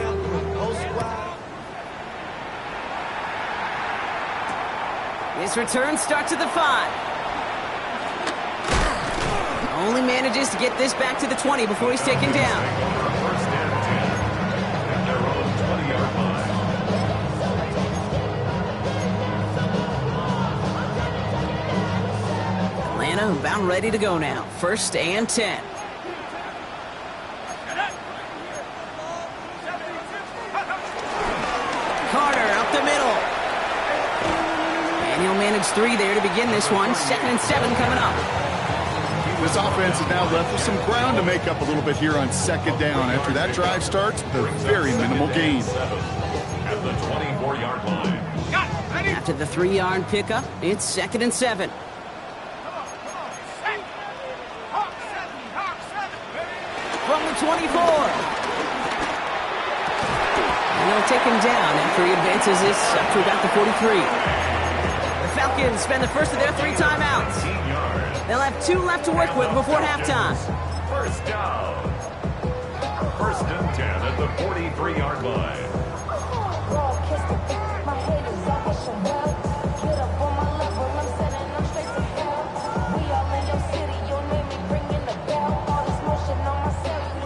His return starts at the 5. Only manages to get this back to the 20 before he's taken down. First and 10 at their own 20-yard line. Atlanta about ready to go now. 1st and 10. Carter up the middle. And he'll manage 3 there to begin this one. 2nd and 7 coming up. This offense is now left with some ground to make up a little bit here on 2nd down. After that drive starts, the very minimal gain. At the 24-yard line. After the 3-yard pickup, it's 2nd and 7. From the 24. And they'll take him down after he advances this up to about the 43. The Falcons spend the first of their 3 timeouts. They'll have 2 left to work with before halftime. First down. 1st and 10 at the 43-yard line.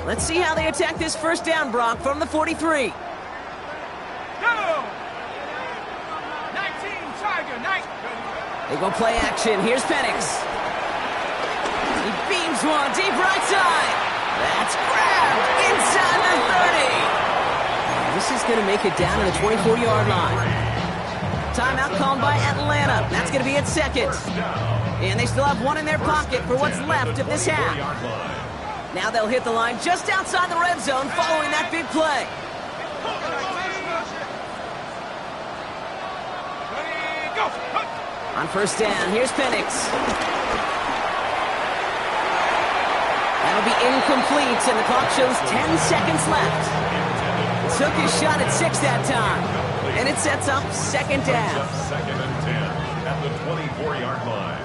Let's see how they attack this first down, Brock, from the 43. Go! 19, Tiger, 19. They go play action. Here's Penix. He beams one deep right side. That's grabbed inside the 30. This is going to make it down to the 24-yard line. Timeout called by Atlanta. That's going to be its 2nd. And they still have 1 in their pocket for what's left of this half. Now they'll hit the line just outside the red zone following that big play. On first down, here's Penix. That'll be incomplete, and the clock shows 10 seconds left. Took his shot at 6 that time, and it sets up second down. Second and 10 at the 24-yard line.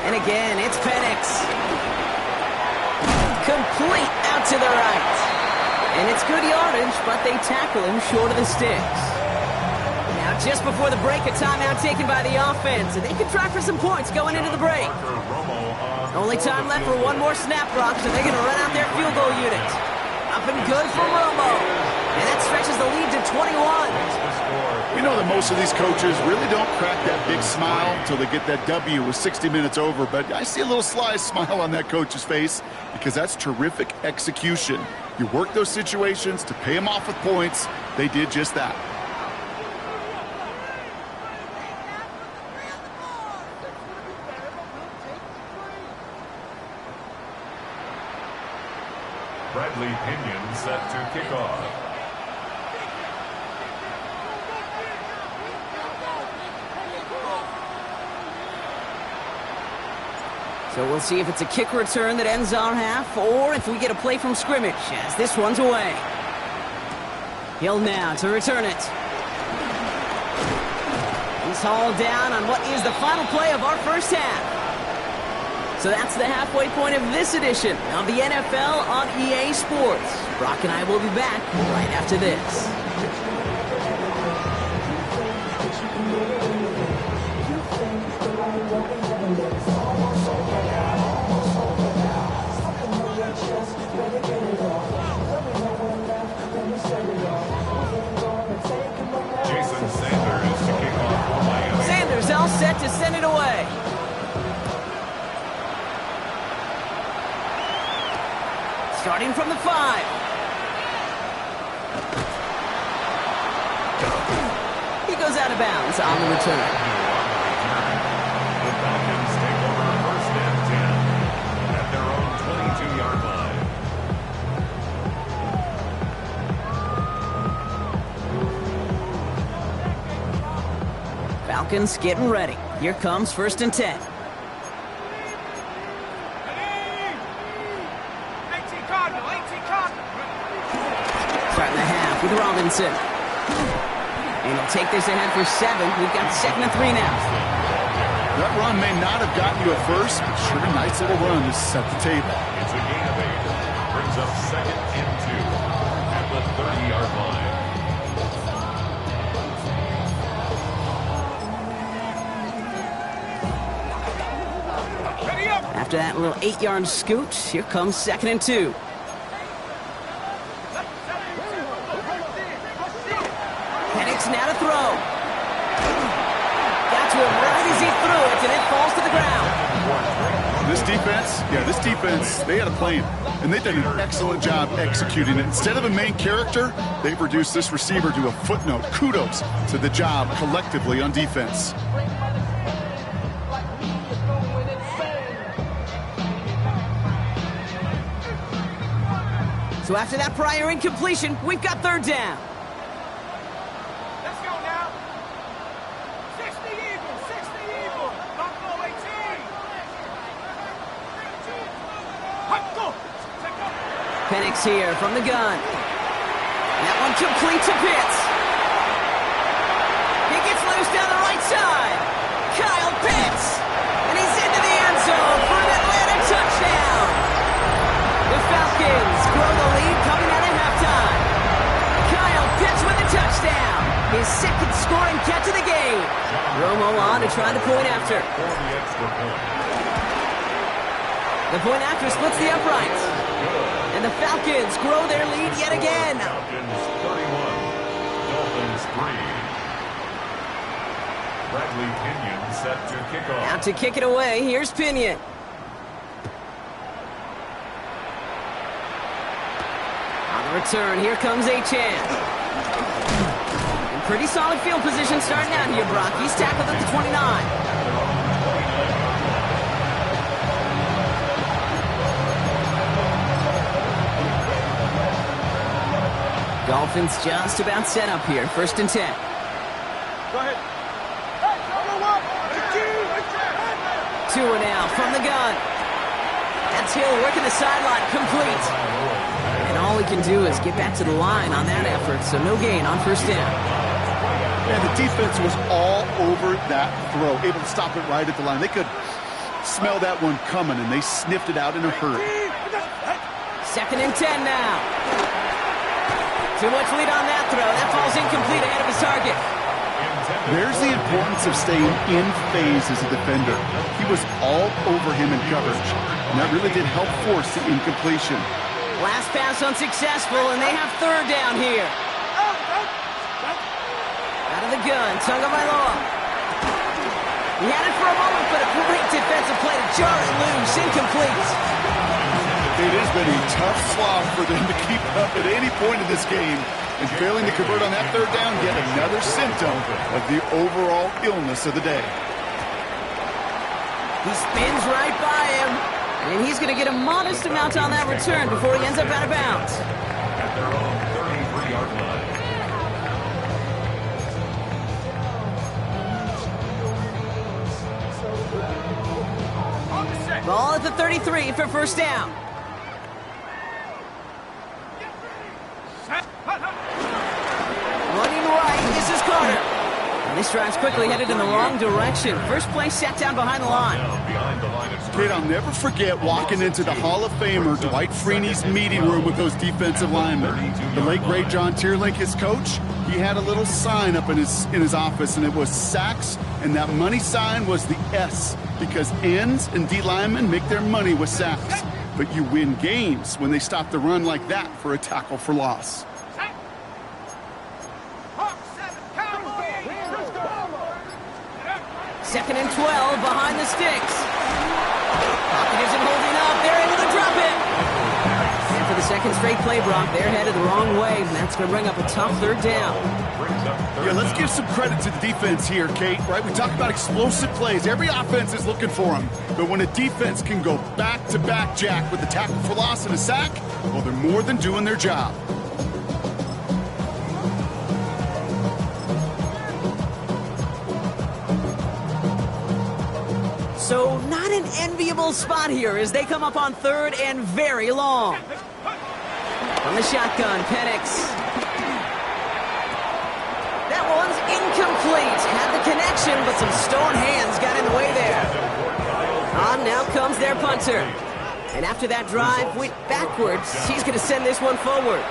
And again, it's Penix. Complete out to the right. And it's good yardage, but they tackle him short of the sticks. Now, just before the break, a timeout taken by the offense. And they can try for some points going into the break. Only time left for one more snap, Brock, so they're going to run out their field goal unit. Up and good for Romo. And that stretches the lead to 21. We know that most of these coaches really don't crack that big smile until they get that W with 60 minutes over, but I see a little sly smile on that coach's face because that's terrific execution. You work those situations to pay them off with points. They did just that. Bradley Pinion set to kick off. So we'll see if it's a kick return that ends our half, or if we get a play from scrimmage, as this one's away. Hill now to return it. He's hauled down on what is the final play of our first half. So that's the halfway point of this edition of the NFL on EA Sports. Brock and I will be back right after this. All set to send it away. Starting from the 5. He goes out of bounds on the return. The Falcons take over first and 10 at their own 22-yard line. Falcons getting ready. Here comes first and 10. Starting the half with Robinson. And he'll take this ahead for 7. We've got 2nd and 3 now. That run may not have gotten you a first, but sure a nice little run to set the table. It's a gain of 8. Brings up 2nd and 2 at the 30-yard line. After that little 8-yard scoot, here comes 2nd and 2. Penix now to throw. Got to him right as he threw it, and it falls to the ground. This defense, they had a plan, and they did an excellent job executing it. Instead of a main character, they've reduced this receiver to a footnote. Kudos to the job collectively on defense. So after that prior incompletion, we've got 3rd down. Let's go now. 60 Eagles, 60 Eagles. Buffalo 18. Penix here from the gun. That one complete to Pitts. He gets loose down the right side. Kyle Pitts. And he's into the end zone for an Atlanta touchdown. The Falcons grow the lead coming out of halftime. Kyle Pitts with a touchdown. His 2nd scoring catch of the game. Romo on to try the point after. The point after splits the uprights. And the Falcons grow their lead yet again. Falcons 31, Dolphins 3. Bradley Pinion set to kick off. Out to kick it away, here's Pinion. On the return, here comes Achan. In pretty solid field position starting out here, Brock. He's tackled at the 29. Dolphins just about set up here. 1st and 10. Go ahead. Tua now from the gun. That's Hill working the sideline, complete. And all he can do is get back to the line on that effort, so no gain on 1st down. Yeah, the defense was all over that throw, able to stop it right at the line. They could smell that one coming, and they sniffed it out in a hurry. 2nd and 10 now. Too much lead on that throw. That falls incomplete ahead of his target. There's the importance of staying in phase as a defender. He was all over him in coverage, and that really did help force the incompletion. Last pass unsuccessful, and they have 3rd down here. Out of the gun, Tagovailoa. He had it for a moment, but a great defensive play to jar it loose. Incomplete. It has been a tough slog for them to keep up at any point in this game. And failing to convert on that 3rd down, yet another symptom of the overall illness of the day. He spins right by him, and he's going to get a modest amount on that return before he ends up out of bounds. At their own 33-yard line. Ball at the 33 for 1st down. Running right, this is Carter. And this drive's quickly headed in the wrong direction. First play set down behind the line. Kid, I'll never forget walking into the Hall of Famer Dwight Freeney's meeting room with those defensive linemen. The late, great John Tierlink, his coach, he had a little sign up in his office, and it was sacks, and that money sign was the S, because ends and D linemen make their money with sacks. But you win games when they stop the run like that for a tackle for loss. Second and 12 behind the sticks. Pocket isn't holding up. They're able to drop it. And for the second straight play, Brock, they're headed the wrong way, and that's going to bring up a tough 3rd down. Yeah, let's give some credit to the defense here, Kate, right? We talk about explosive plays. Every offense is looking for them. But when a defense can go back-to-back, Jack, with a tackle for loss and a sack, well, they're more than doing their job. So not an enviable spot here as they come up on 3rd and very long. From the shotgun, Penix. That one's incomplete. Had the connection, but some stone hands got in the way there. On now comes their punter. And after that drive went backwards, he's going to send this one forward.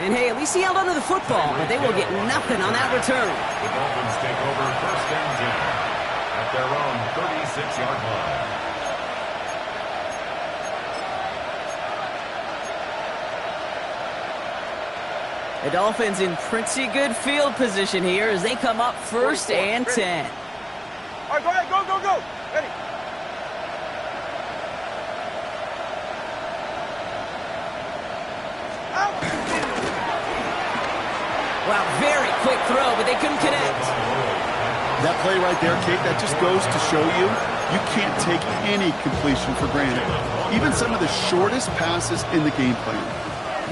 And hey, at least he held onto the football, but they will get nothing on that return. The Dolphins take over 1st and 10 at their own 36-yard line. The Dolphins in pretty good field position here as they come up 1st and 10. All right, go ahead, go. Ready. Wow, very quick throw, but they couldn't connect. That play right there, Kate, that just goes to show you can't take any completion for granted. Even some of the shortest passes in the game plan.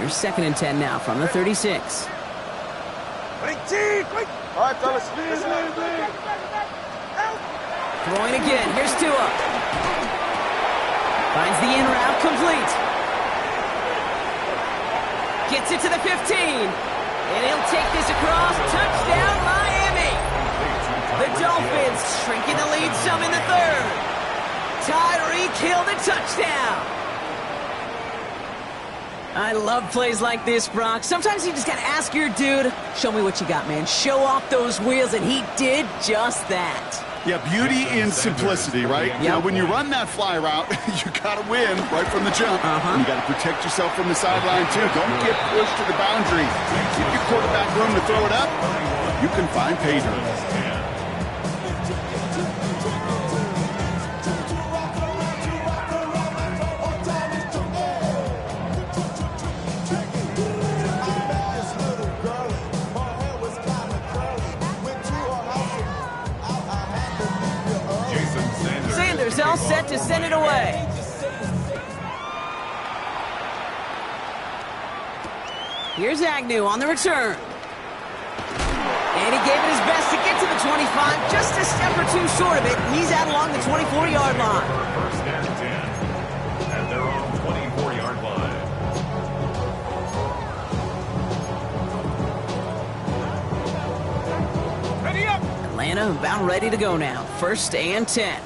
Here's 2nd and 10 now from the 36. All right, fellas. Throwing again. Here's Tua. Finds the in route complete. Gets it to the 15. And he'll take this across. Touchdown, Miami. The Dolphins shrinking the lead some in the 3rd. Tyreek Hill the touchdown. I love plays like this, Brock. Sometimes you just got to ask your dude, show me what you got, man. Show off those wheels, and he did just that. Yeah, beauty in simplicity, right? Yep. You know, when you run that fly route, you got to win right from the jump. You got to protect yourself from the sideline, too. Don't get pushed to the boundary. Give your quarterback room to throw it up. You can find pay dirt. set to send it away. Here's Agnew on the return. And he gave it his best to get to the 25, just a step or two short of it. He's out along the 24-yard line. First and 10 at their own 24-yard line. Ready up. Atlanta about ready to go now. First and 10.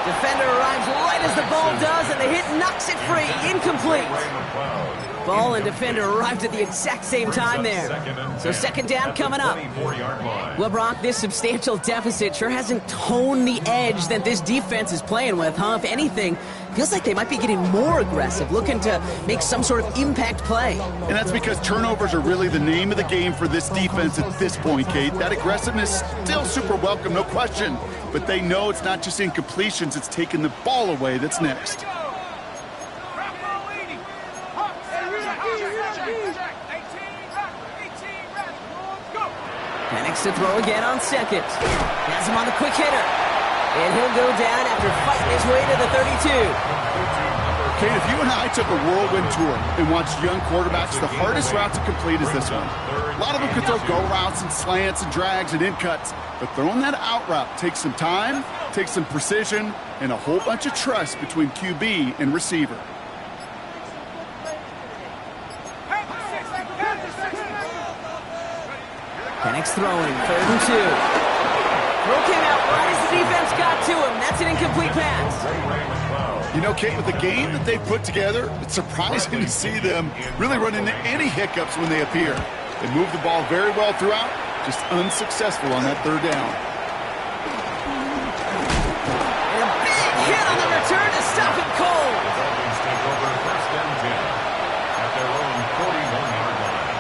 Defender arrives right as the ball does, and the hit knocks it free. Incomplete. Ball and defender arrived at the exact same time there. So second down coming up. Well, Brock, this substantial deficit sure hasn't toned the edge that this defense is playing with, huh? If anything, feels like they might be getting more aggressive, looking to make some sort of impact play. And that's because turnovers are really the name of the game for this defense at this point, Kate. That aggressiveness still super welcome, no question. But they know it's not just incompletions, it's taking the ball away that's next. Penix to throw again on second. Has him on the quick hitter. And he'll go down after fighting his way to the 32. Kate, if you and I took a whirlwind tour and watched young quarterbacks, the hardest route to complete is this one. A lot of them could throw go routes and slants and drags and in cuts, but throwing that out route takes some time, takes some precision, and a whole bunch of trust between QB and receiver. Penix throwing, 3rd and 2. Throw came out right as the defense got to him. That's an incomplete pass. You know, Kate, with the game that they've put together, it's surprising to see them really run into any hiccups when they appear. They move the ball very well throughout, just unsuccessful on that 3rd down. And a big hit on the return to stop him cold. The Falcons take over first and 10 at their own 41-yard line.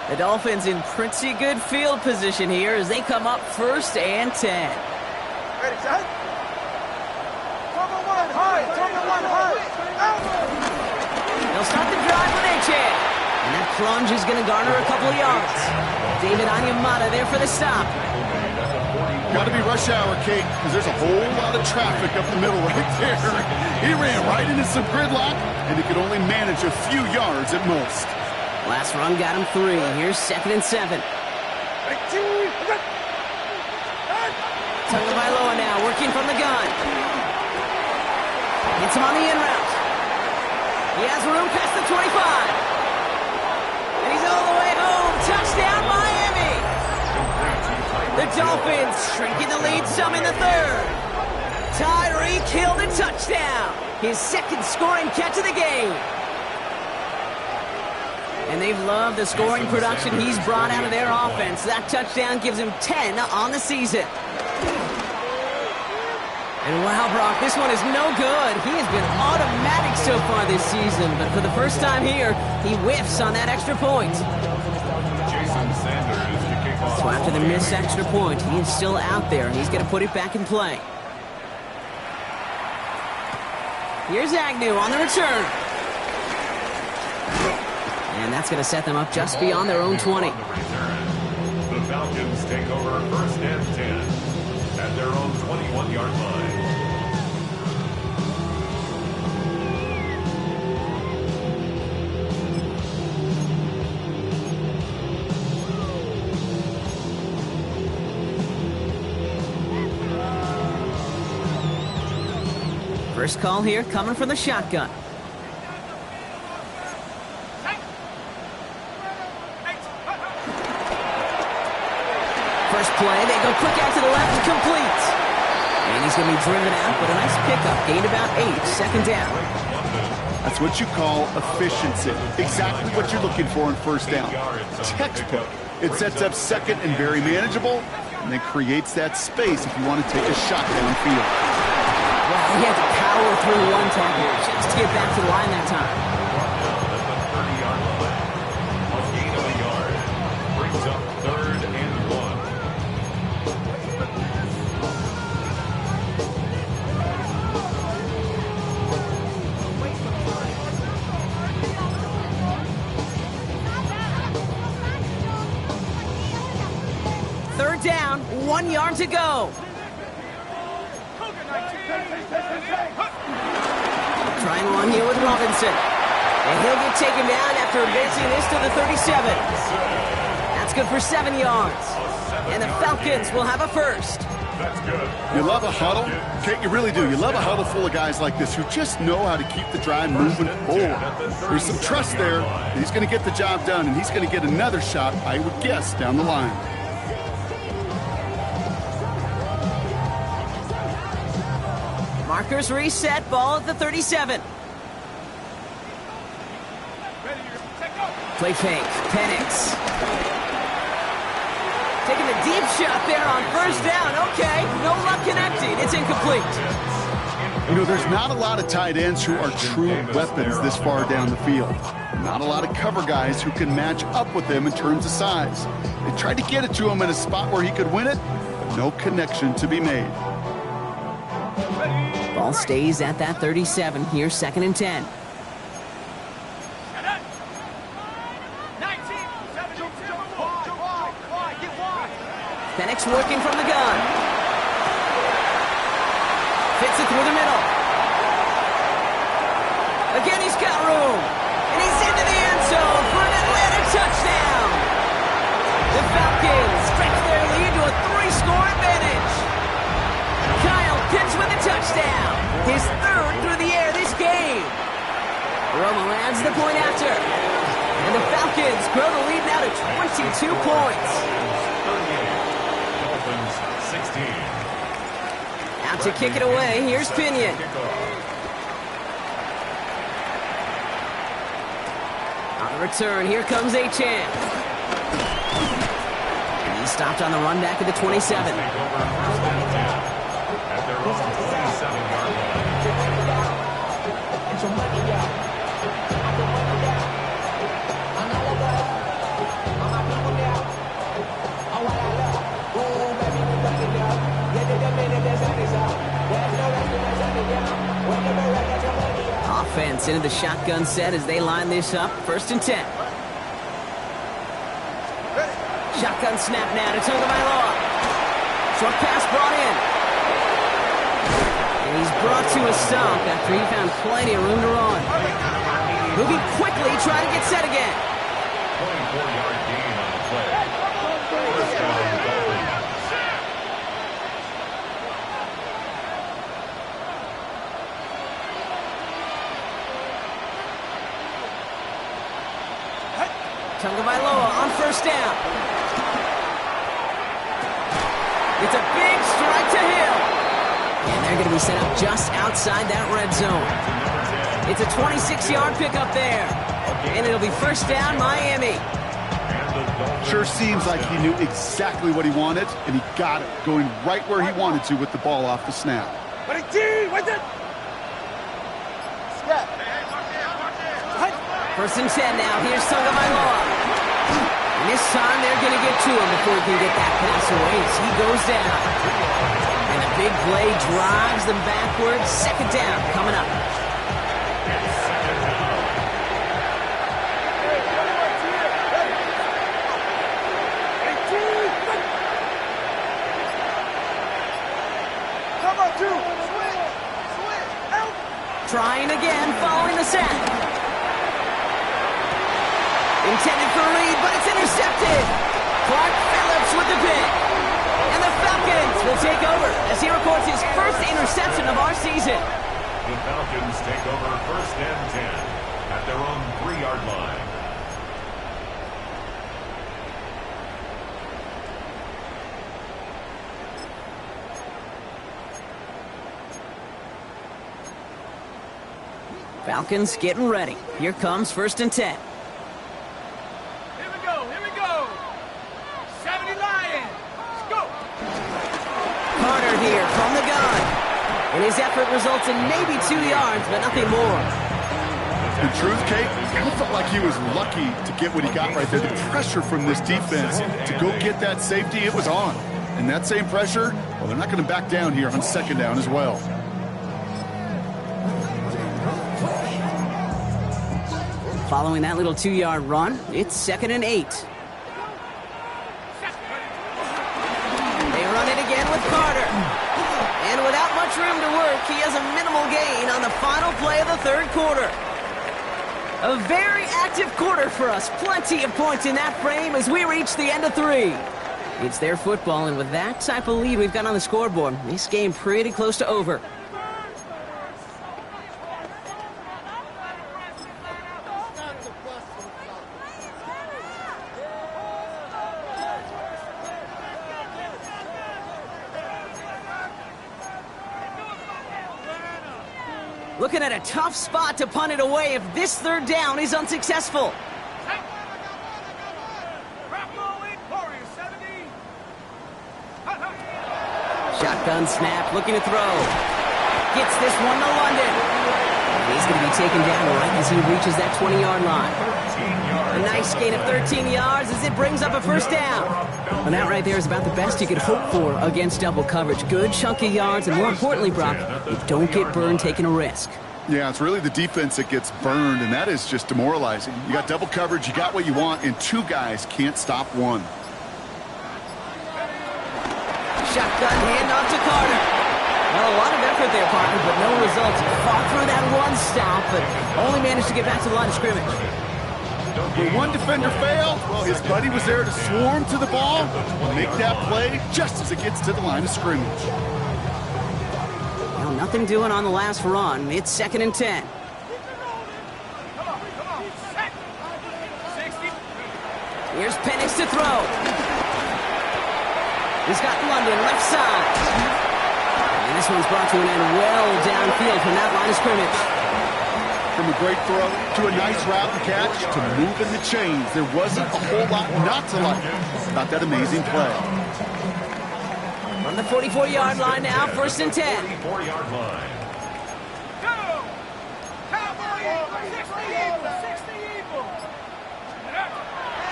The Dolphins in pretty good field position here as they come up first and 10. Ready, set. Cover one high. Cover one high. They'll start the drive with H.A. And that plunge is going to garner a couple of yards. David Onyemata there for the stop. Got to be rush hour, Kate, because there's a whole lot of traffic up the middle right there. He ran right into some gridlock, and he could only manage a few yards at most. Last run got him 3. Here's 2nd and 7. Tagovailoa now working from the gun. Gets him on the in route. He has room past the 25. And he's all the way home. Touchdown, Miami. The Dolphins shrinking the lead some in the 3rd. Tyreek Hill the touchdown. His 2nd scoring catch of the game. And they've loved the scoring production he's brought out of their offense. That touchdown gives him 10 on the season. And wow, Brock, this one is no good. He has been automatic so far this season, but for the first time here, he whiffs on that extra point. Jason Sanders to kick off. So after the missed extra point, he is still out there, and he's going to put it back in play. Here's Agnew on the return. And that's going to set them up just beyond their own 20. The Falcons take over first and 10 at their own 21-yard line. First call here coming from the shotgun. First play, they go quick out to the left, complete. And he's going to be driven out, but a nice pickup. Gained about 8, 2nd down. That's what you call efficiency. Exactly what you're looking for in first down. Textbook. It sets up 2nd and very manageable, and then creates that space if you want to take a shot downfield. Wow, he had to power through one tackle just to get back to the line that time. A gain of a yard brings up 3rd and 1. 1 yard to go. Trying one here with Robinson. And he'll get taken down after advancing this to the 37. That's good for 7 yards. And the Falcons will have a first. That's good. You love a huddle? Kate, you really do. You love a huddle full of guys like this who just know how to keep the drive moving forward. There's some trust there. He's going to get the job done, and he's going to get another shot, I would guess, down the line. Markers reset, ball at the 37. Play fake, Penix. Taking the deep shot there on first down. Okay, no luck connecting. It's incomplete. You know, there's not a lot of tight ends who are true weapons this far down the field. Not a lot of cover guys who can match up with him in terms of size. They tried to get it to him in a spot where he could win it, but no connection to be made. Ball stays at that 37. Here's 2nd and 10. Penix working from the gun. Fits it through the middle. Again, he's got room. And he's into the end zone for an Atlanta touchdown. The Falcons stretch their lead to a 3-score advantage. Kyle Pitts with a touchdown. His 3rd through the air this game. Romo adds the point after. And the Falcons grow the lead now to 22 points. 16. Out to kick it away, here's Pinion. On the return, here comes Achane. And he's stopped on the run back at the 27. At their own 27-yard Offense into the shotgun set as they line this up. 1st and 10. Shotgun snap now to Tagovailoa. Short pass brought in. And he's brought to a stop after he found plenty of room to run. Moving quickly, trying to get set again. 24-yard gain on the play. First down, Dolphins. Tagovailoa on 1st down. It's a big strike to Hill. And they're going to be set up just outside that red zone. It's a 26-yard pickup there. And it'll be 1st down, Miami. Sure seems like he knew exactly what he wanted, and he got it, going right where he wanted to with the ball off the snap. First and 10 now. Here's Tagovailoa. And this time they're going to get to him before he can get that pass away as he goes down. And a big play drives them backwards. 2nd down coming up. Trying again, following the sack. Intended for a lead, but it's intercepted. Clark Phillips with the pick. And the Falcons will take over as he records his 1st interception of our season. The Falcons take over 1st and 10 at their own 3-yard line. Falcons getting ready. Here comes 1st and 10. Here we go. 70 Lions. Let's go. Carter here from the gun. And his effort results in maybe 2 yards, but nothing more. In truth, Kate, I felt like he was lucky to get what he got right there. The pressure from this defense to go get that safety, it was on. And that same pressure, well, they're not going to back down here on 2nd down as well. Following that little 2-yard run, it's 2nd and 8. They run it room to work. He has a minimal gain on the final play of the third quarter. A very active quarter for us. Plenty of points in that frame as we reach the end of 3. It's their football, and with that type of lead we've got on the scoreboard, this game pretty close to over. Looking at a tough spot to punt it away if this third down is unsuccessful. Shotgun snap, looking to throw. Gets this one to London. He's going to be taken down right as he reaches that 20-yard line. A nice gain of 13 yards as it brings up a first down. And that right there is about the best you could hope for against double coverage. Good chunky yards, and more importantly, Brock, you don't get burned taking a risk. Yeah, it's really the defense that gets burned, and that is just demoralizing. You got double coverage, you got what you want, and 2 guys can't stop one. Shotgun handoff to Carter. Well, a lot of effort there, partner, but no results. He fought through that one stop, but only managed to get back to the line of scrimmage. When one defender failed, well, his buddy was there to swarm to the ball and make that play just as it gets to the line of scrimmage. Well, nothing doing on the last run. It's 2nd and 10. Here's Penix to throw. He's got London left side. And this one's brought to an end well downfield from that line of scrimmage. From a great throw to a nice route and catch to moving the chains. There wasn't a whole lot not to like about that amazing play. From the 44-yard line now, 1st and 10. 44-yard line.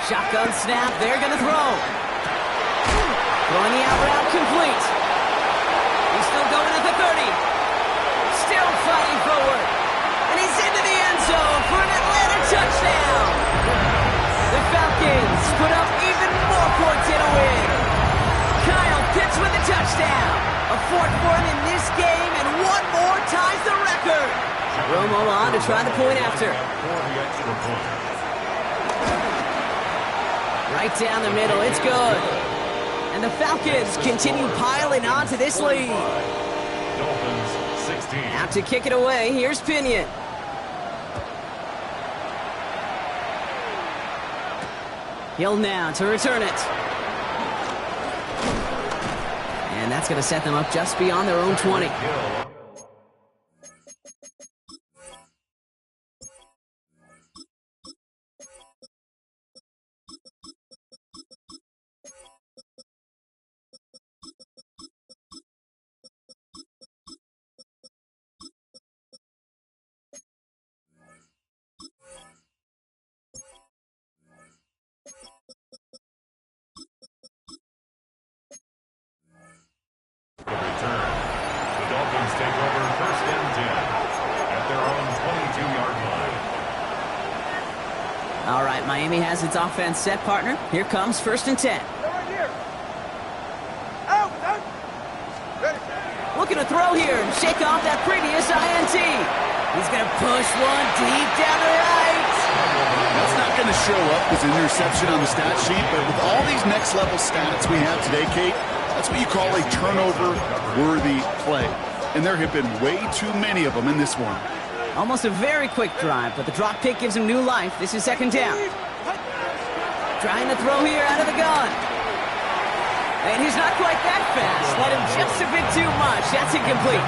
Shotgun snap, they're going to throw. Throwing the out route complete. He's still going at the 30. Still fighting forward. And he's into the end zone for an Atlanta touchdown. The Falcons put up even more points in a win. Kyle Pitts with a touchdown. A 4th for him in this game, and one more ties the record. Romo on to try the point after. Right down the middle, it's good. And the Falcons continue piling on to this lead. Dolphins 16. Out to kick it away, here's Pinion. Hill now to return it. And that's going to set them up just beyond their own 20. All right, Miami has its offense set, partner. Here comes 1st and 10. Looking to throw here and shake off that previous INT. He's going to push one deep down the right. That's not going to show up as an interception on the stat sheet, but with all these next-level stats we have today, Kate, that's what you call a turnover-worthy play. And there have been way too many of them in this one. Almost a very quick drive, but the drop kick gives him new life. This is 2nd down. Trying to throw here out of the gun. And he's not quite that fast. Let him just a bit too much. That's incomplete.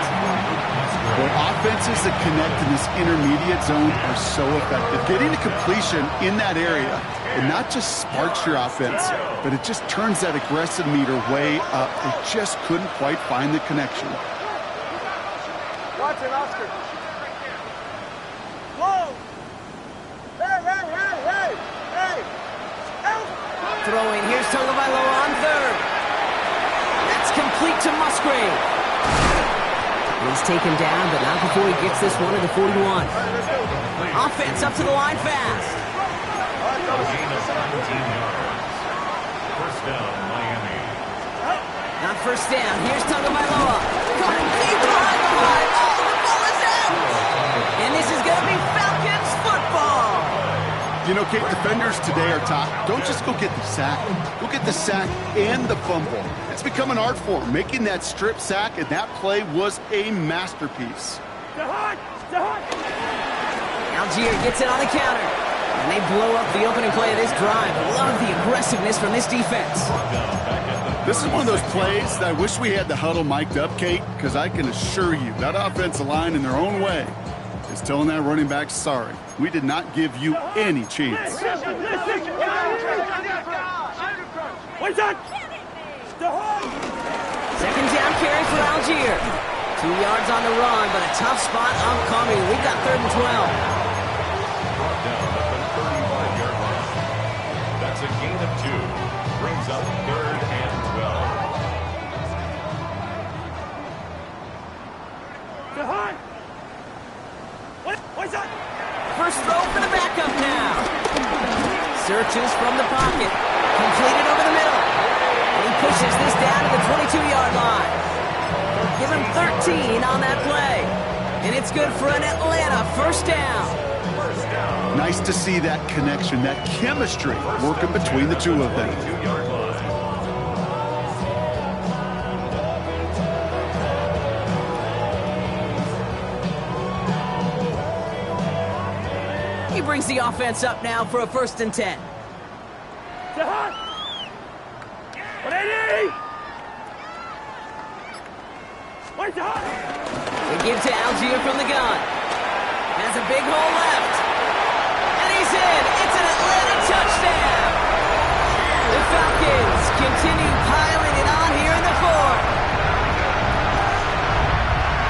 Well, offenses that connect in this intermediate zone are so effective. Getting to completion in that area, it not just sparks your offense, but it just turns that aggressive meter way up. They just couldn't quite find the connection. Watch it, Oscar. Whoa! Hey! Throwing, here's Tagovailoa on 3rd. That's complete to Musgrave. He's taken down, but not before he gets this one to the 41. Offense up to the line fast. A gain of 19 yards. First down, Miami. Now first down. Here's Tagovailoa. Caught him deep behind the line. Oh, the ball is out! And this is going to be Falcons football. You know, Kate, defenders today are taught, don't just go get the sack. Go get the sack and the fumble. It's become an art form. Making that strip sack, and that play was a masterpiece. Algier gets it on the counter. And they blow up the opening play of this drive. Love the aggressiveness from this defense. This is one of those plays that I wish we had the huddle mic'd up, Kate, because I can assure you that offensive line in their own way is telling that running back, sorry, we did not give you any chance. Second down carry for Algier. 2 yards on the run, but a tough spot upcoming. We've got 3rd and 12. Brought down at the 35-yard line. That's a gain of 2. Brings up 3rd and 12. First throw for the backup now. Searches from the pocket. Completed over the middle. And he pushes this down to the 22-yard line. Give him 13 on that play. And it's good for an Atlanta first down. Nice to see that connection, that chemistry working between the two of them. 2-yard line. He brings the offense up now for a 1st and 10. They give to Algier from the gun. Has a big hole left. And he's in. It's an Atlanta touchdown. The Falcons continue piling it on here in the 4th.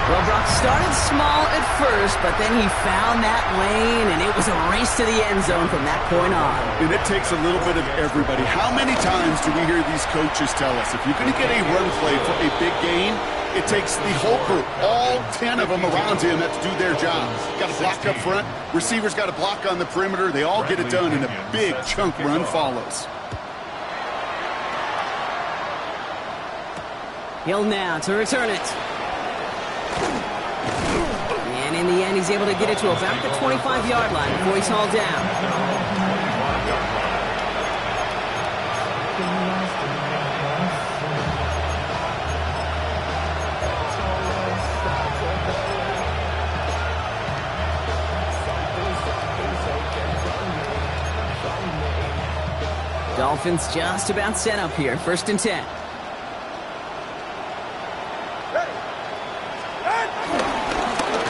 Well, Brock started small at first, but then he found that lane, and it was a race to the end zone from that point on. And it takes a little bit of everybody. How many times do we hear these coaches tell us, if you're going to get a run play for a big gain, it takes the whole group, all 10 of them around him that to do their job. Got to block up front. Receivers got to block on the perimeter. They all get it done, and a big chunk run follows. Hill now to return it. And in the end, he's able to get it to about the 25-yard line before he's hauled down. Dolphins just about set up here. 1st and 10.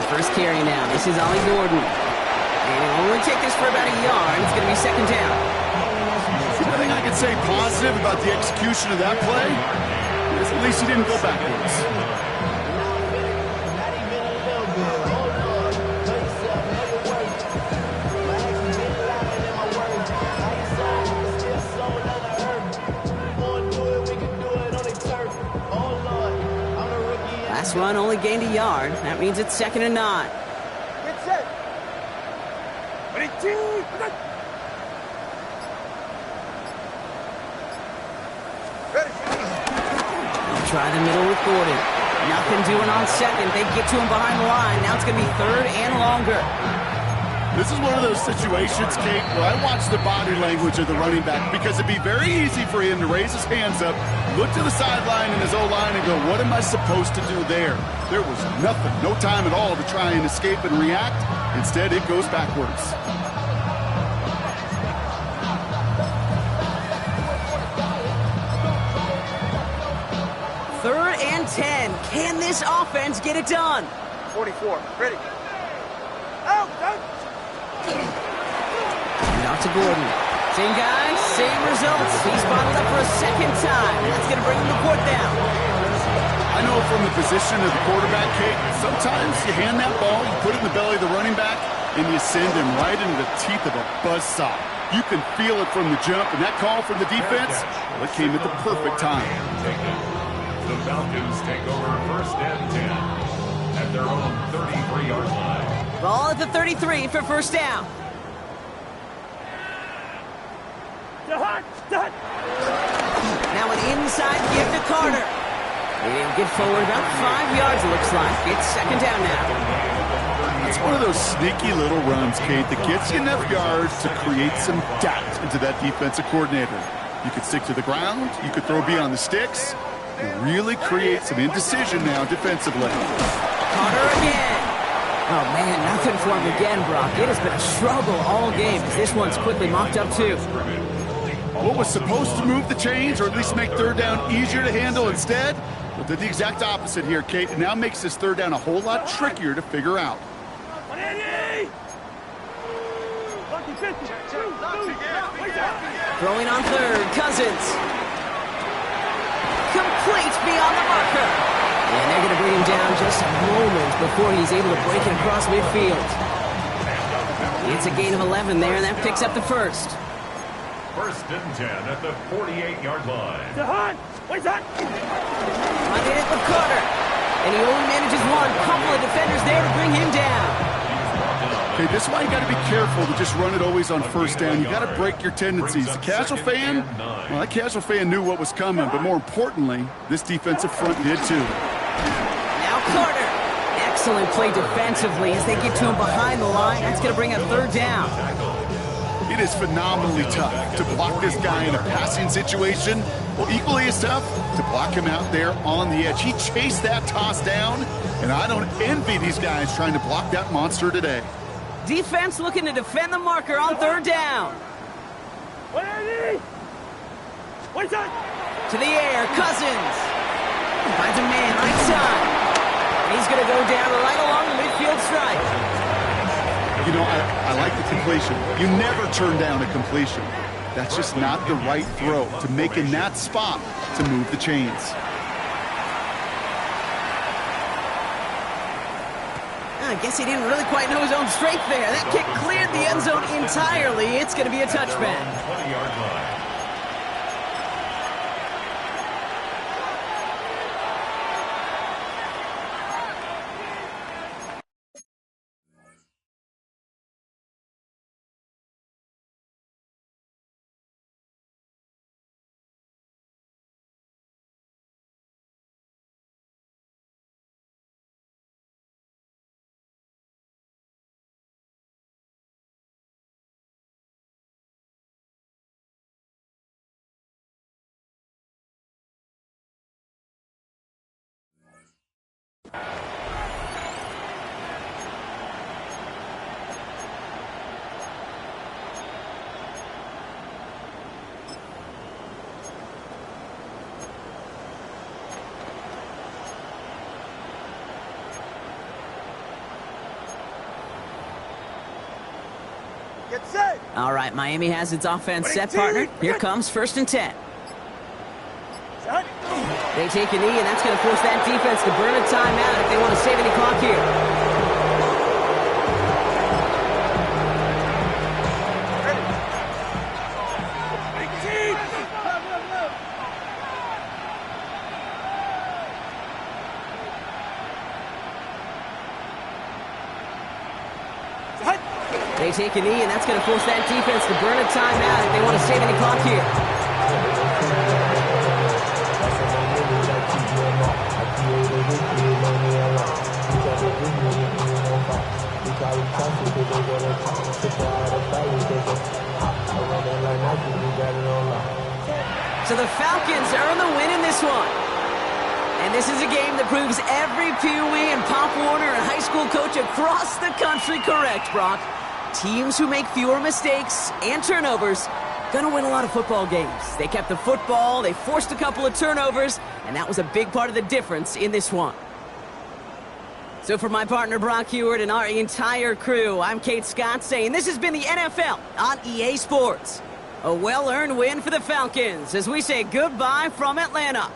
First carry now. This is Ollie Gordon. And he'll only take this for about a yard. It's going to be 2nd down. The thing I can say positive about the execution of that play is at least he didn't go backwards. Last run only gained a yard. That means it's 2nd and 9. Get set. Ready. They'll try the middle with Gordon. Nothing doing on 2nd. They get to him behind the line. Now it's going to be 3rd and longer. This is one of those situations, Kate, where I watch the body language of the running back because it'd be very easy for him to raise his hands up, look to the sideline in his O-line and go, what am I supposed to do there? There was nothing, no time at all to try and escape and react. Instead, it goes backwards. Third and 10. Can this offense get it done? 44. Ready. Out. And out to Gordon. Same guy, same results. He's bottled up for a 2nd time. That's going to bring him to 4th down. I know from the position of the quarterback, Kate, sometimes you hand that ball, you put it in the belly of the running back, and you send him right into the teeth of a buzzsaw. You can feel it from the jump, and that call from the defense, well, it came at the perfect time. The Falcons take over 1st and 10 at their own 33-yard line. Ball at the 33 for 1st down. Now an inside give to Carter. They'll get forward about 5 yards, it looks like. It's second down now. It's one of those sneaky little runs, Kate, that gets you enough yards to create some doubt into that defensive coordinator. You could stick to the ground. You could throw beyond the sticks. You really create some indecision now defensively. Carter again. Oh, man, nothing for him again, Brock. It has been a struggle all game as this one's quickly mocked up, too. What was supposed to move the chains, or at least make third down easier to handle instead, well, did the exact opposite here, Kate. It now makes this third down a whole lot trickier to figure out. Throwing on third, Cousins. Complete beyond the marker. And they're going to bring him down just moments before he's able to break it across midfield. It's a gain of 11 there, and that picks up the first. First and 10 at the 48-yard line. Finding it with Carter. And he only manages one. Couple of defenders there to bring him down. Okay, this is why you got to be careful to just run it always on first down. You got to break your tendencies. The casual fan, well, that casual fan knew what was coming, but more importantly, this defensive front did too. Now Carter. Excellent play defensively as they get to him behind the line. That's going to bring up third down. It is phenomenally tough to block this guy in a passing situation. Well, equally as tough to block him out there on the edge. He chased that toss down, and I don't envy these guys trying to block that monster today. Defense looking to defend the marker on third down. To the air, Cousins. Finds a man right side. He's going to go down right along the midfield stripe. You know, I like the completion. You never turn down a completion. That's just not the right throw to make in that spot to move the chains. I guess he didn't really quite know his own strength there. That kick cleared the end zone entirely. It's going to be a touchback. 20-yard line. Get set. All right, Miami has its offense set, partner. Here comes first and 10. They take a knee, and that's going to force that defense to burn a timeout if they want to save any clock here. They take a knee, and that's going to force that defense to burn a timeout if they want to save any clock here. So the Falcons earn the win in this one. And this is a game that proves every Pee Wee and Pop Warner and high school coach across the country correct, Brock. Teams who make fewer mistakes and turnovers gonna win a lot of football games. They kept the football, they forced a couple of turnovers, and that was a big part of the difference in this one. So for my partner Brock Heward and our entire crew, I'm Kate Scott saying this has been the NFL on EA Sports. A well-earned win for the Falcons as we say goodbye from Atlanta.